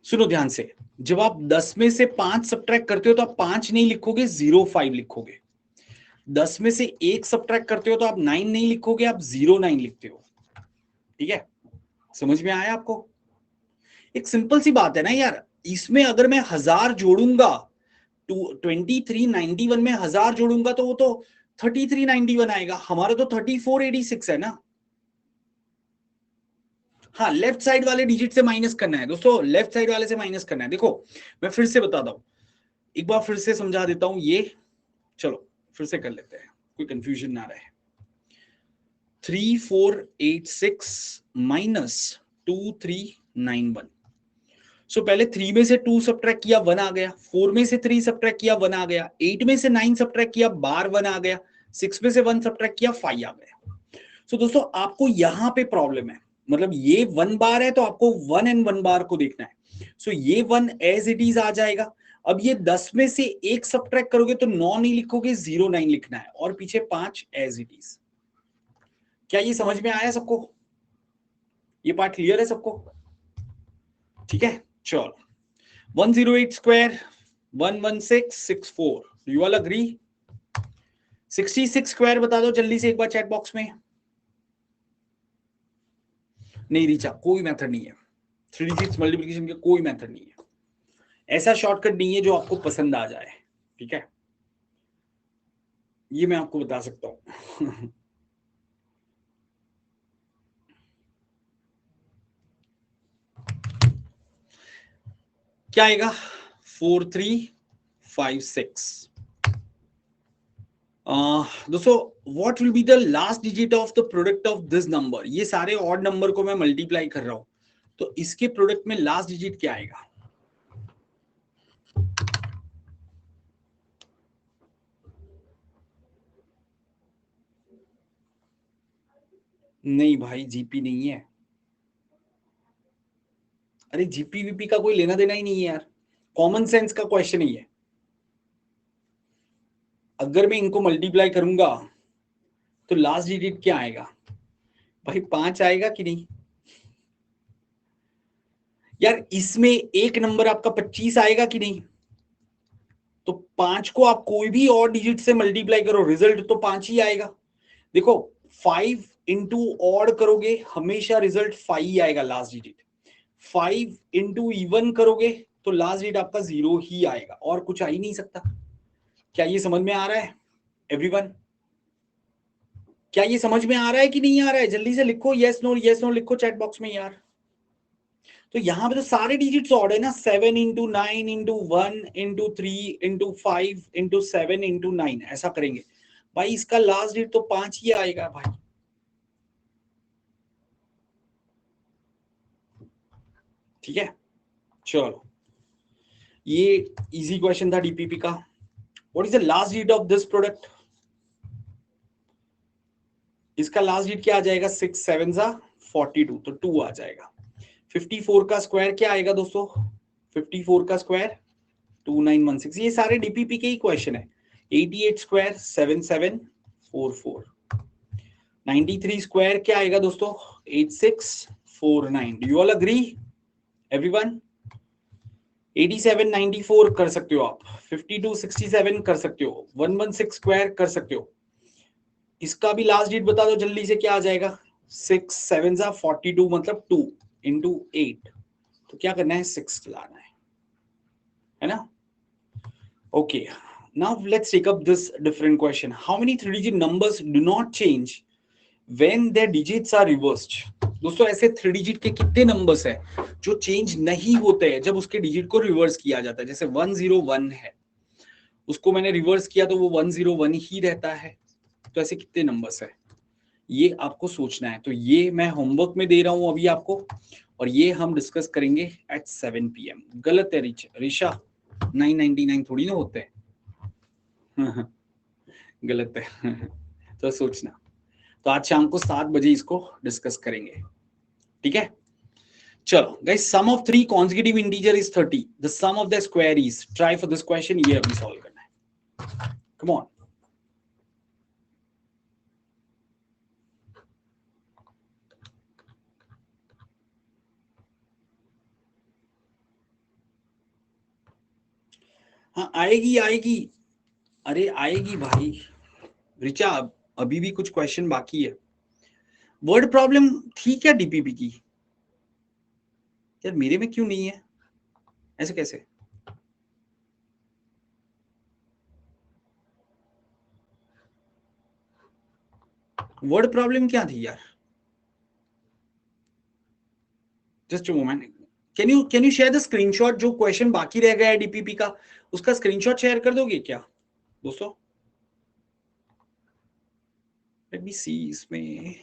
सुनो ध्यान से, जब आप 10 में से 5 सब्ट्रैक्ट करते हो तो आप 5 नहीं लिखोगे, 05 लिखोगे। 10 में से 1 सब्ट्रैक्ट करते हो तो आप 9 नहीं लिखोगे, आप 09 लिखते हो। ठीक है, समझ में आया आपको? एक सिंपल सी बात है ना यार, इसमें अगर मैं 1000 जोड़ूंगा, 2391 में 1000 जोड़ूंगा तो वो तो 3391 आएगा। हमारा तो 3486 है ना। हाँ, लेफ्ट साइड वाले डिजिट से माइनस करना है दोस्तों, लेफ्ट साइड वाले से माइनस करना है। देखो मैं फिर से बताता हूं, एक बार फिर से समझा देता हूं ये। चलो फिर से कर लेते हैं, कोई कंफ्यूजन ना रहे। 3486 माइनस 2391। सो पहले 3 में से 2 सब्ट्रैक्ट किया, 1 आ गया। 4 में से 3 सब्ट्रैक्ट किया, 1 आ गया। 8 में से 9 सब्ट्रैक्ट किया, बार 1 आ गया। 6 में से 1 सब्ट्रैक्ट किया, 5 आ गया। सो दोस्तों आपको यहां पे प्रॉब्लम है, मतलब ये 1 बार है तो आपको 1 एंड 1 बार को देखना है। सो ये 1 एज इट इज आ जाएगा। अब ये 10 में से 1 सब्ट्रैक्ट करोगे तो 9 नहीं लिखोगे, 09 लिखना है, और पीछे 5 एज इट इज। क्या ये समझ में आया सबको? ये पार्ट क्लियर है सबको? ठीक है, चलो 108 square 11664, you all agree? 66 square बता दो जल्दी से एक बार चैट बॉक्स में। नहीं रीचा, कोई मेथड नहीं है 3D6 मल्टीप्लिकेशन का, कोई मेथड नहीं है, ऐसा शॉर्टकट नहीं है जो आपको पसंद आ जाए। ठीक है, ये मैं आपको बता सकता हूं। क्या आएगा? 4356। दोस्तों what will be the last digit of the product of this number? ये सारे ऑड नंबर को मैं मल्टीप्लाई कर रहा हूं, तो इसके प्रोडक्ट में लास्ट डिजिट क्या आएगा? नहीं भाई, जीपी नहीं है। अरे जीपी वीपी का कोई लेना देना ही नहीं है यार, कॉमन सेंस का क्वेश्चन ही है। अगर मैं इनको मल्टीप्लाई करूंगा तो लास्ट डिजिट क्या आएगा भाई? 5 आएगा कि नहीं यार? इसमें एक नंबर आपका 25 आएगा कि नहीं? तो 5 को आप कोई भी और डिजिट से मल्टीप्लाई करो, रिजल्ट तो 5 ही आएगा। देखो 5 इंटू ऑड करोगे हमेशा रिजल्ट 5 ही आएगा लास्ट डिजिट। 5 इंटू इवन करोगे तो लास्ट डिजिट आपका 0 ही आएगा, और कुछ आ ही नहीं सकता। क्या ये समझ में आ रहा है एवरीवन? क्या ये समझ में आ रहा है कि नहीं आ रहा है? जल्दी से लिखो यस नो लिखो चैट बॉक्स में यार। तो यहां पे तो सारे डिजिट्स ऑड है ना, 7 into 9 into 1 into 3 into 5 into 7 into 9 ऐसा करेंगे भाई। इसका लास्ट डिजिट तो 5 ही आएगा भाई। ठीक है, चलो ये इजी क्वेश्चन था डीपीपी का। What is the last digit of this product? इसका लास्ट डिजिट क्या आ जाएगा? 6 7 जा 42, तो 2 आ जाएगा। 54 का स्क्वायर क्या आएगा दोस्तों? 54 का स्क्वायर 2916। ये सारे डीपीपी के ही क्वेश्चन है। 88 स्क्वायर 7744। 93 स्क्वायर क्या आएगा दोस्तों? 8649। Do you all agree everyone? 87 94 कर सकते हो आप, 52 67 कर सकते हो, 116 स्क्वायर कर सकते हो। इसका भी लास्ट डिजिट बता दो जल्दी से, क्या आ जाएगा? 6 7 जा 42 मतलब 2 इंटू 8। तो क्या करना है? 6 लाना है ना? Okay, now let's take up this different question. How many three-digit numbers do not change when their digits are reversed? दोस्तों ऐसे थ्री डिजिट के कितने नंबर्स हैं जो चेंज नहीं होते हैं जब उसके डिजिट को रिवर्स किया जाता है? जैसे 101 है, उसको मैंने रिवर्स किया तो वो 101 ही रहता है। तो ऐसे कितने नंबर्स है ये आपको सोचना है। तो ये मैं होमवर्क में दे रहा हूं अभी आपको, और ये हम डिस्कस करेंगे एट 7 PM। गलत है ऋषा, 999 थोड़ी ना होते हैं। गलत है। तो सोचना। तो आज शाम को 7 बजे इसको डिस्कस करेंगे, ठीक है? चलो guys, some of 3 consecutive integer is 30, the sum of the square is, try for this question, ये अभी सॉल्व करना है। Come on. हाँ आएगी आएगी, अरे आएगी भाई। रिचा अभी भी कुछ क्वेश्चन बाकी है। वर्ड प्रॉब्लम थी क्या डीपीपी की? यार मेरे में क्यों नहीं है? ऐसे कैसे? वर्ड प्रॉब्लम क्या थी यार? Just a moment, can you share the screenshot जो क्वेश्चन बाकी रह गया है डीपीपी का, उसका स्क्रीनशॉट शेयर कर दोगे क्या दोस्तों? लेट मी सी इसमें।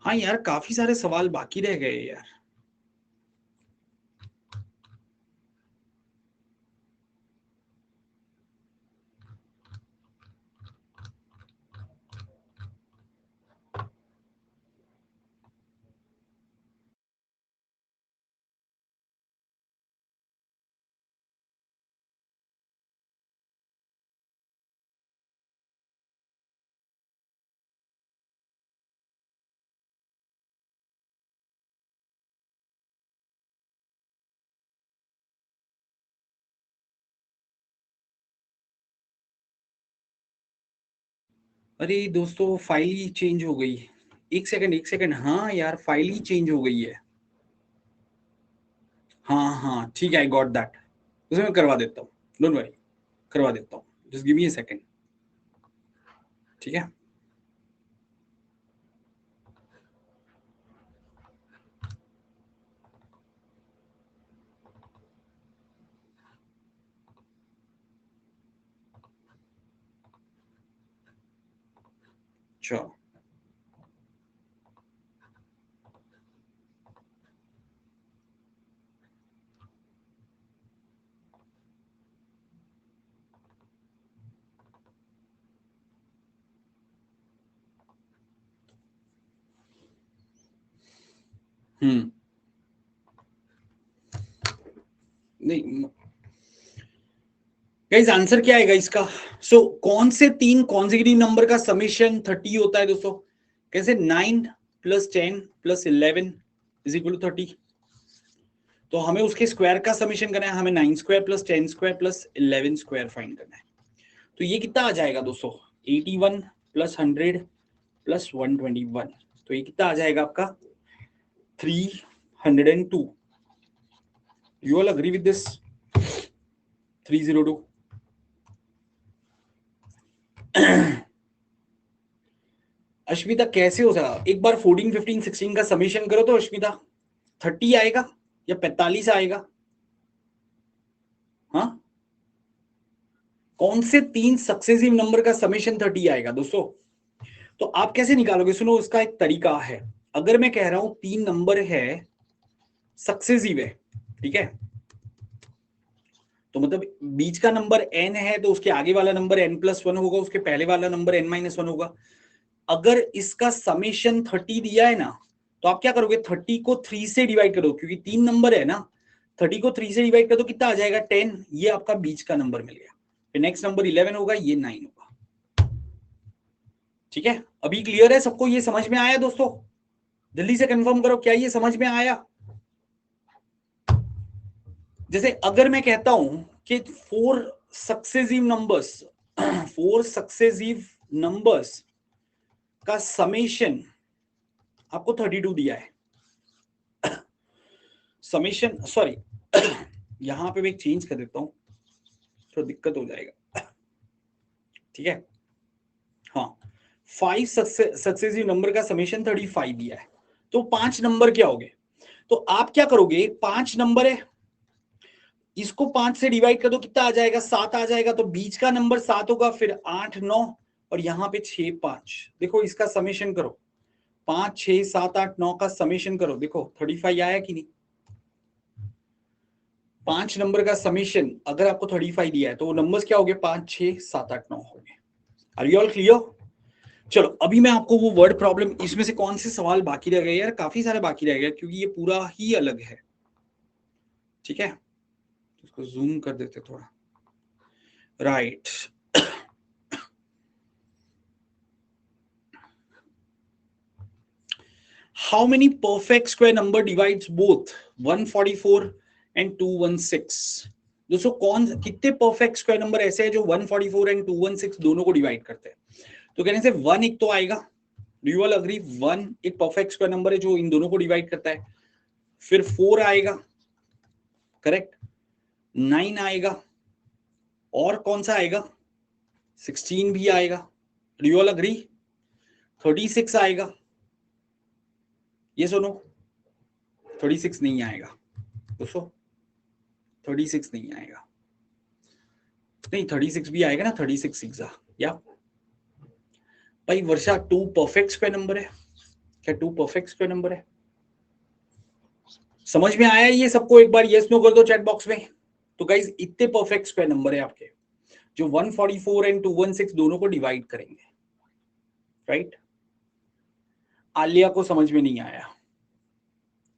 हाँ यार काफी सारे सवाल बाकी रह गए यार। अरे दोस्तों फाइल ही चेंज हो गई। एक सेकंड, हाँ यार फाइल ही चेंज हो गई है। हाँ हाँ ठीक है, आई गॉट दैट। उसे मैं करवा देता हूँ, डोंट वरी, करवा देता हूँ, just give me a second. ठीक है, चलो नहीं गाइस, आंसर क्या आएगा इसका? कौन से 3 कॉन्सेक्यूटिव नंबर का समेशन 30 होता है दोस्तों? कैसे? 9 + 10 + 11 = 30। तो हमें उसके स्क्वायर का समेशन करना है, हमें 9² + 10² + 11² फाइंड करना है। तो ये कितना आ जाएगा दोस्तों? 81 + 100 + 121। तो ये कितना आ जाएगा आपका? 302। You all agree with this? 302। Ashmita कैसे हो सकता? एक बार 14, 15, 16 का समेशन करो तो अश्मिता, 30 आएगा या 45 आएगा? हाँ, कौन से 3 सक्सेसिव नंबर का समेशन 30 आएगा दोस्तों? तो आप कैसे निकालोगे? सुनो, उसका एक तरीका है। अगर मैं कह रहा हूं 3 नंबर है, सक्सेसिव है, ठीक है, तो मतलब बीच का नंबर n है, तो उसके आगे वाला नंबर n+1 होगा, उसके पहले वाला नंबर n-1 होगा। अगर इसका समेशन 30 दिया है ना, तो आप क्या करोगे? 30 को 3 से डिवाइड करो, क्योंकि 3 नंबर है ना, 30 को 3 से डिवाइड कर दो, कितना आ जाएगा? 10। ये आपका बीच का नंबर मिल गया। फिर नेक्स्ट नंबर 11 होगा, ये 9 होगा। ठीक है, अभी क्लियर है सबको? ये समझ में आया दोस्तों? जल्दी से कंफर्म करो, क्या ये समझ में आया? जैसे अगर मैं कहता हूं कि 4 सक्सेसिव नंबर्स 4 सक्सेसिव नंबर्स का समेशन आपको 32 दिया है। समेशन, सॉरी, यहां पे मैं एक चेंज कर देता हूं, तो दिक्कत हो जाएगा। ठीक है, हाँ, 5 सक्सेसिव नंबर का समेशन 35 दिया है, तो 5 नंबर क्या हो गए? तो आप क्या करोगे? 5 नंबर है, इसको 5 से डिवाइड कर दो, कितना आ जाएगा? 7 आ जाएगा। तो बीच का नंबर 7 होगा, फिर 8, 9 और यहां पे 6, 5। देखो इसका समेशन करो, 5, 6, 7, 8, 9 का समेशन करो, देखो 35 आया कि नहीं? 5 नंबर का समेशन अगर आपको 35 दिया है, तो वो नंबर्स क्या हो गए? 5, 6, 7, 8, 9 हो गए। Are you all clear? चलो, अभी मैं आपको वो वर्ड प्रॉब्लम, इसमें से कौन से सवाल बाकी रह गए? यार काफी सारे बाकी रह गए, क्योंकि ये पूरा ही अलग है। ठीक है, इसको जूम कर देते थोड़ा, right. How many perfect square number divides both 144 and 216? दोस्तों, कितने परफेक्ट स्क्वायर नंबर ऐसे हैं जो 144 एंड 216 दोनों को डिवाइड करते हैं? तो कहने से 1 एक तो आएगा। Do you all agree? 1 एक परफेक्ट स्क्वायर नंबर है जो इन दोनों को डिवाइड करता है। फिर 4 आएगा, करेक्ट, 9 आएगा, और कौन सा आएगा? 16 भी आएगा। Do you all agree? 36 आएगा। ये सुनो, 36 नहीं आएगा दोस्तों, 36 नहीं आएगा। नहीं, 36 भी आएगा ना, 36 6 या भाई वर्षा, 2 परफेक्ट स्क्वायर नंबर है क्या? 2 परफेक्ट स्क्वायर नंबर है? समझ में आया ये सबको? एक बार यस नो कर दो चैट बॉक्स में। तो गाइज, इतने परफेक्ट स्क्वायर नंबर है आपके जो 144 एंड 216 दोनों को डिवाइड करेंगे, राइट? आलिया को समझ में नहीं आया?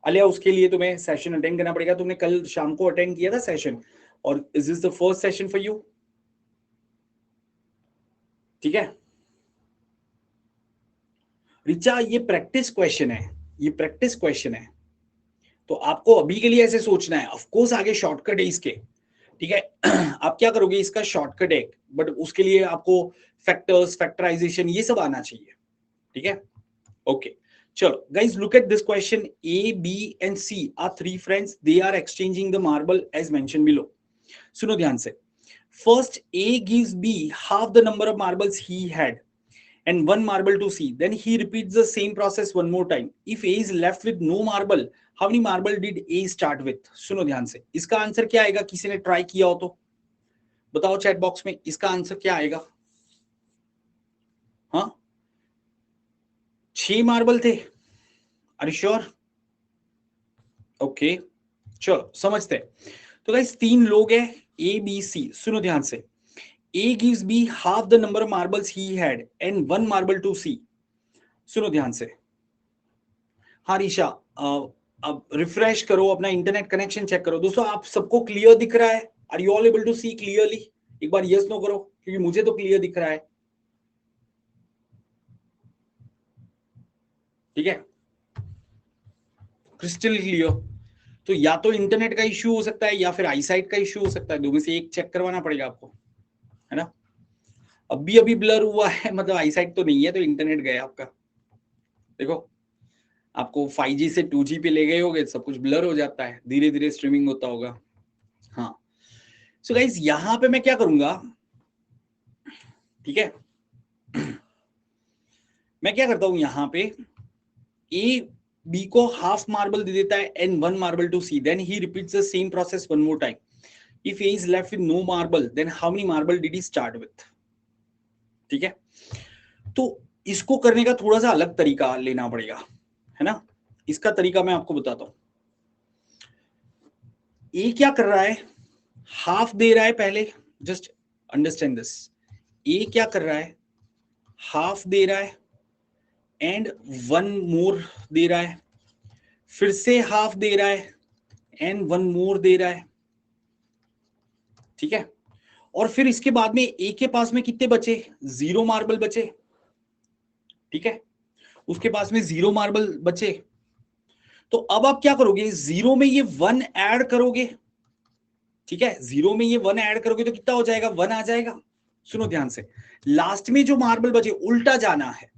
आलिया, उसके लिए तुम्हें सेशन अटेंड करना पड़ेगा। तुमने कल शाम को अटेंड किया था सेशन, और is this the first session for you? ठीक है रिचा, ये प्रैक्टिस क्वेश्चन है, ये प्रैक्टिस क्वेश्चन है, तो आपको अभी के लिए ऐसे सोचना है। ऑफ कोर्स आगे शॉर्टकट है इसके, ठीक है। आप क्या करोगे? इसका शॉर्टकट है, बट उसके लिए आपको फैक्टर्स, फैक्टराइजेशन, ये सब आना चाहिए, ठीक है। ओके, चलो guys, look at this question. A, B and C are 3 friends, they are exchanging the marble as mention below. सुनो ध्यान से। First, A gives B half the number of marbles he had and 1 marble to C. Then he repeats the same process one more time. If A is left with no marble, how many marble did A start with? सुनो ध्यान से, इसका answer क्या आएगा? किसी ने try किया हो तो बताओ चैट बॉक्स में, इसका आंसर क्या आएगा? हाँ, 6 मार्बल थे। Are you sure? ओके, चलो समझते हैं। तो गाइस, 3 लोग हैं, ए बी सी। सुनो ध्यान से। A gives B half the number of marbles he had and 1 marble to C. सुनो ध्यान से। हाँ रीशा, अब रिफ्रेश करो, अपना इंटरनेट कनेक्शन चेक करो। दोस्तों आप सबको क्लियर दिख रहा है? Are you all able to see clearly? एक बार यस नो करो, क्योंकि मुझे तो क्लियर दिख रहा है। ठीक है, क्रिस्टल क्लियर। तो या तो इंटरनेट का इश्यू हो सकता है या फिर आईसाइट का इश्यू हो सकता है, दो में से एक चेक करवाना पड़ेगा आपको, है ना। अभी अभी ब्लर हुआ है, मतलब आईसाइट तो नहीं है, तो इंटरनेट गया आपका। देखो आपको 5G से 2G पे ले गए होगे, सब कुछ ब्लर हो जाता है, धीरे धीरे स्ट्रीमिंग होता होगा। हाँ, सो गाइस यहां पे मैं क्या करूंगा, ठीक है, मैं क्या करता हूं यहां पे, ए बी को हाफ मार्बल दे देता है and 1 marble to C, then he repeats the same process 1 more time. If he is left with no marble, then how many marble did he start with? ठीक है, तो इसको करने का थोड़ा सा अलग तरीका लेना पड़ेगा, है ना। इसका तरीका मैं आपको बताता हूं। ए क्या कर रहा है, हाफ दे रहा है पहले, जस्ट अंडरस्टैंड दिस। ए क्या कर रहा है, हाफ दे रहा है एंड 1 मोर दे रहा है, फिर से हाफ दे रहा है एंड 1 मोर दे रहा है। ठीक है, और फिर इसके बाद में ए के पास में कितने बचे, 0 मार्बल बचे। ठीक है, उसके पास में 0 मार्बल बचे। तो अब आप क्या करोगे, 0 में ये 1 ऐड करोगे। ठीक है, 0 में ये 1 ऐड करोगे तो कितना हो जाएगा, 1 आ जाएगा। सुनो ध्यान से, लास्ट में जो मार्बल बचे उल्टा जाना है।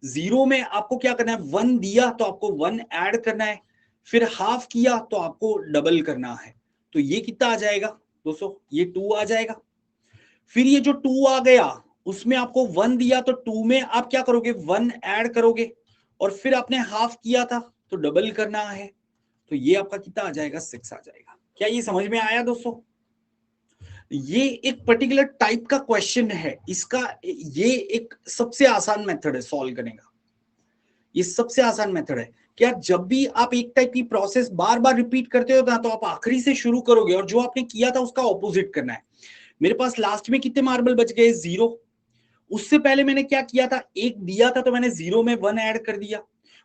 0 में आपको क्या करना है, 1 दिया तो आपको 1 ऐड करना है, फिर हाफ किया तो आपको डबल करना है। तो ये कितना आ जाएगा दोस्तों, ये 2 आ जाएगा। फिर ये जो 2 आ गया, उसमें आपको 1 दिया तो 2 में आप क्या करोगे, 1 ऐड करोगे, और फिर आपने हाफ किया था तो डबल करना है। तो ये आपका कितना आ जाएगा, 6 आ जाएगा। क्या ये समझ में आया दोस्तों? ये एक पर्टिकुलर टाइप का क्वेश्चन है, इसका ये एक सबसे आसान मेथड है सॉल्व करने का। ये सबसे आसान मेथड है। क्या जब भी आप एक टाइप की प्रोसेस बार बार रिपीट करते हो ना, तो आप आखिरी से शुरू करोगे और जो आपने किया था उसका ऑपोजिट करना है। मेरे पास लास्ट में कितने मार्बल बच गए, 0। उससे पहले मैंने क्या किया था, एक दिया था तो मैंने 0 में 1 ऐड कर दिया।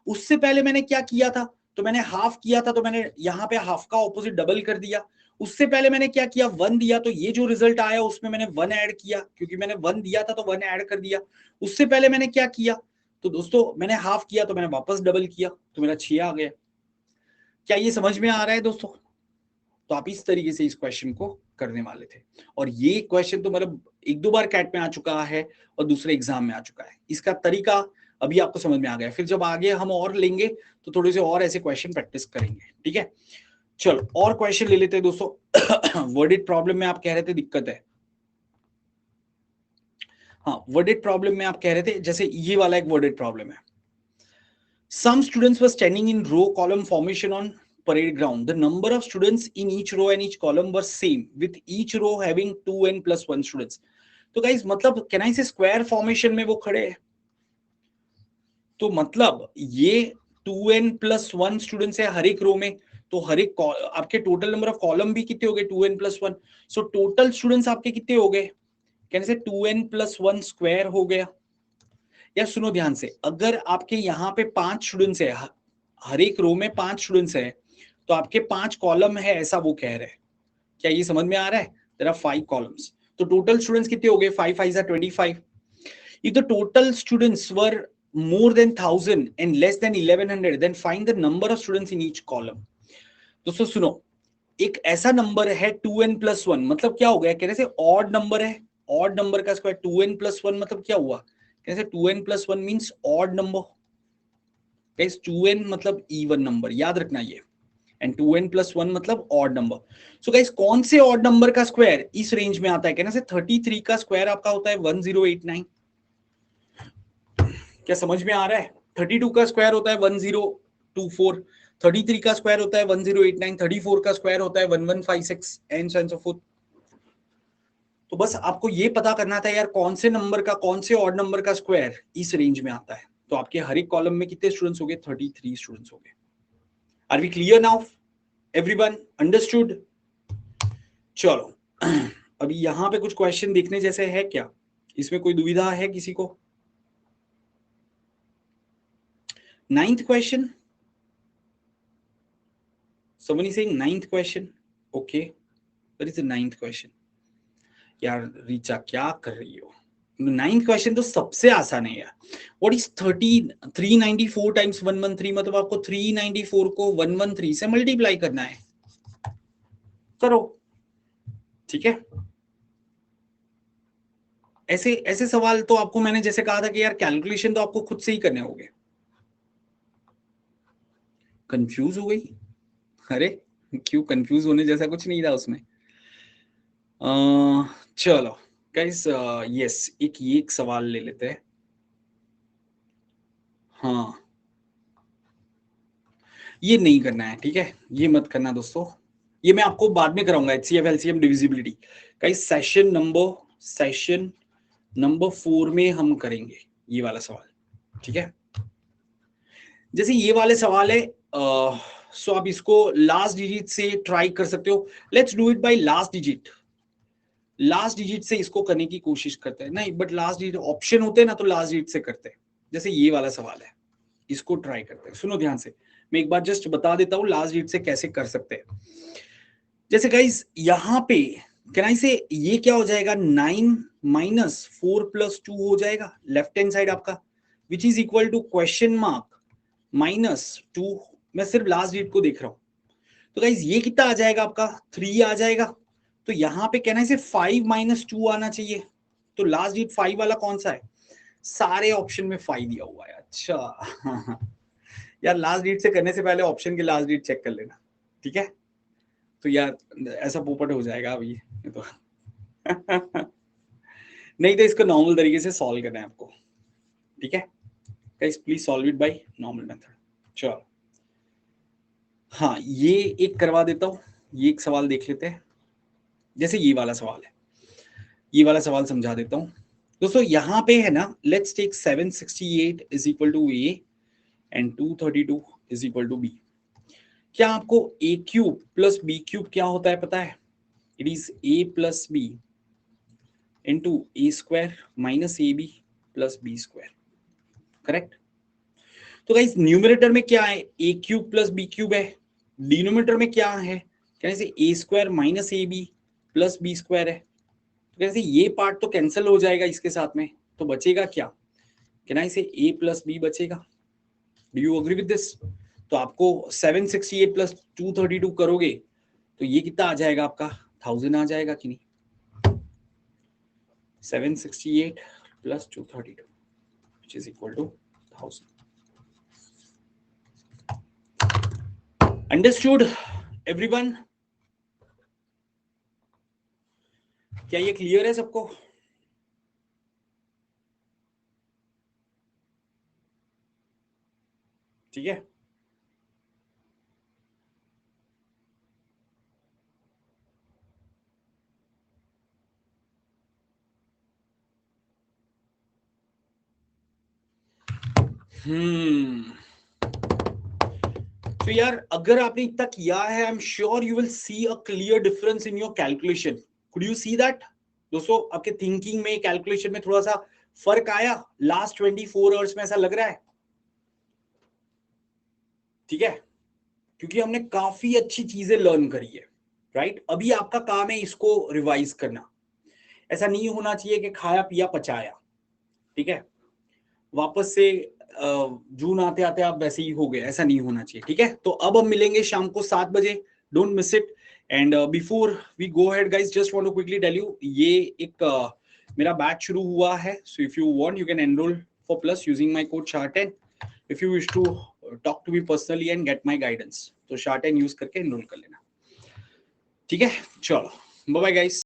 उससे पहले मैंने क्या किया था, तो मैंने हाफ किया था तो मैंने यहां पे हाफ का ऑपोजिट डबल कर दिया। उससे पहले मैंने क्या किया, 1 दिया तो ये जो रिजल्ट आया उसमें मैंने 1 ऐड किया, क्योंकि मैंने 1 दिया था तो 1 ऐड कर दिया। उससे पहले मैंने क्या किया, तो दोस्तों मैंने हाफ किया तो मैंने वापस डबल किया, तो मेरा 6 आ गया। क्या ये समझ में आ रहा है दोस्तों? तो आप इस तरीके से इस क्वेश्चन को करने वाले थे। और ये क्वेश्चन तो मतलब 1-2 बार कैट में आ चुका है और दूसरे एग्जाम में आ चुका है। इसका तरीका अभी आपको समझ में आ गया। फिर जब आगे हम और लेंगे तो थोड़े से और ऐसे क्वेश्चन प्रैक्टिस करेंगे। ठीक है, चलो और क्वेश्चन ले लेते हैं दोस्तों। वर्डेड प्रॉब्लम में आप कह रहे थे दिक्कत है। हाँ, वर्डेड प्रॉब्लम में आप कह रहे थे, जैसे ये वाला एक वर्डेड प्रॉब्लम है। Some students were standing in row column formation on parade ground. The number of students in each row and each column were same, with each row having 2n plus 1 students. तो guys मतलब can I से square formation में वो खड़े हैं, तो मतलब ये 2n प्लस 1 स्टूडेंट्स है हर एक रो में। तो हर एक आपके टोटल नंबर ऑफ कॉलम भी कितने हो गए, 2n plus 1। So total students आपके कितने हो गए, can say 2n plus 1 square हो गया। या सुनो ध्यान से, अगर आपके यहाँ पे 5 स्टूडेंट्स है, हर एक रो में 5 स्टूडेंट्स है, तो आपके 5 कॉलम है, ऐसा वो कह रहे हैं। क्या ये समझ में आ रहा है? देयर आर 5 कॉलम्स, तो टोटल स्टूडेंट्स कितने हो गए, 5 5 25। If the total students were more than 1000 and less than 1100, then find the number of students in each column. दोस्तों सुनो, एक ऐसा नंबर है 2n प्लस 1, मतलब क्या हो गया, कहने से ऑड नंबर है, ऑड नंबर का स्क्वायर 2n प्लस 1 मतलब क्या हुआ, कहने से 2n plus 1 means odd number. Guys 2n मतलब इवन नंबर, याद रखना ये, एंड 2n प्लस 1 मतलब ऑड नंबर। सो गाइस कौन से ऑड नंबर का स्क्वायर इस रेंज में आता है, कहने से 33 का स्क्वायर आपका होता है 1089। क्या समझ में आ रहा है? 32 का स्क्वायर होता है 1024, 33 का स्क्वायर होता है 1089, 34 का स्क्वायर होता है 1156 and so and so fourth. तो बस आपको ये पता करना था यार, कौन से नंबर का, कौन से ऑड नंबर का स्क्वायर इस रेंज में आता है। तो आपके हर एक कॉलम में कितने स्टूडेंट्स हो गए, 33 स्टूडेंट्स हो गए। Are we clear now, everyone understood? चलो अभी यहां पे कुछ क्वेश्चन देखने जैसे है क्या, इसमें कोई दुविधा है किसी को? 9th question, Someone is saying ninth question. Okay, what is the ninth question? यार रीचा क्या कर रही हो? नाइन्थ क्वेश्चन तो सबसे आसान है यार. What is 394 times 113? मतलब आपको 394 को 113 से मल्टीप्लाई करना है. करो. ठीक है. ऐसे ऐसे सवाल तो आपको मैंने जैसे कहा था कि यार कैलकुलेशन तो आपको खुद से ही करने होंगे. कंफ्यूज हो गई? अरे क्यों, कंफ्यूज होने जैसा कुछ नहीं था उसमें. चलो गाइस, यस, एक सवाल ले लेते हैं. हाँ, ये नहीं करना है. ठीक है, ये मत करना दोस्तों. ये मैं आपको बाद में कराऊंगा. HCF LCM divisibility guys session number 4 में हम करेंगे ये वाला सवाल. ठीक है, जैसे ये वाले सवाल है, सो आप इसको लास्ट डिजिट से ट्राई कर सकते हो. Let's do it by last digit. Last digit से इसको करने की कोशिश करते हैं. नहीं, बट लास्ट डिजिट ऑप्शन होते हैं ना, तो लास्ट डिजिट से करते हैं. जैसे ये वाला सवाल है, इसको ट्राई करते हैं. सुनो ध्यान से, मैं एक बार जस्ट बता देता हूं लास्ट डिजिट से कैसे कर सकते हैं. जैसे गाइस यहाँ पे कैन आई से ये क्या हो जाएगा, 9 माइनस 4 प्लस 2 हो जाएगा लेफ्ट हैंड साइड आपका, which is equal to question mark minus 2. मैं सिर्फ लास्ट डिजिट को देख रहा हूं. तो गाइस ये कितना आ जाएगा आपका, 3 आ जाएगा. तो यहाँ पे कहना है 5 माइनस 2 आना चाहिए. तो लास्ट डिजिट 5 वाला कौन सा है? सारे ऑप्शन में 5 दिया हुआ है. अच्छा यार लास्ट डिजिट से करने से पहले ऑप्शन के लास्ट डिजिट चेक कर लेना. ठीक है, तो यार ऐसा पोपट हो जाएगा अभी तो नहीं तो इसको नॉर्मल तरीके से सॉल्व करना है आपको. ठीक है guys, please solve it by normal method. चलो, हाँ ये एक करवा देता हूँ. ये एक सवाल देख लेते हैं. जैसे ये वाला सवाल है, ये वाला सवाल समझा देता हूँ दोस्तों. यहाँ पे है ना, let's take 768 is equal to A and 232 is equal to B. क्या आपको A cube plus B cube क्या होता है पता है? It is A plus B into A square minus A B plus B square. Correct. तो guys numerator में क्या है, A cube plus B cube है. डिनोमिनेटर में क्या है, कहने से A square minus A B plus B square है. तो कहने से ये पार्ट तो कैंसिल हो जाएगा इसके साथ में, तो बचेगा क्या, कहना से ए प्लस बी बचेगा. Do you agree with this? तो आपको 768 प्लस 232 करोगे तो ये कितना आ जाएगा आपका, 1000 आ जाएगा कि नहीं. 768 plus 232 which is equal to 1000. Understood everyone? क्या ये क्लियर है सबको? ठीक है, तो यार अगर आपने इतना किया है, I am sure you will see a clear difference in your calculation. Could you see that दोस्तों? आपके थिंकिंग में, कैलकुलेशन में थोड़ा सा फर्क आया लास्ट 24 आवर्स में, ऐसा लग रहा है? ठीक है, क्योंकि हमने काफी अच्छी चीजें लर्न करी है. राइट, अभी आपका काम है इसको रिवाइज करना. ऐसा नहीं होना चाहिए कि खाया पिया पचाया. ठीक है, वापस से जून आते आते आप वैसे ही हो गए, ऐसा नहीं होना चाहिए. ठीक है, तो अब हम मिलेंगे शाम को 7 बजे. Don't miss it. And before we go ahead guys, just want to quickly tell you, ये एक मेरा बैच शुरू हुआ है. So if you want you can enroll for plus using my code SHAR10 if you wish to talk to me personally and get my guidance. तो SHAR10 use करके enrol कर लेना. ठीक है, चलो बाय बाय गाइस.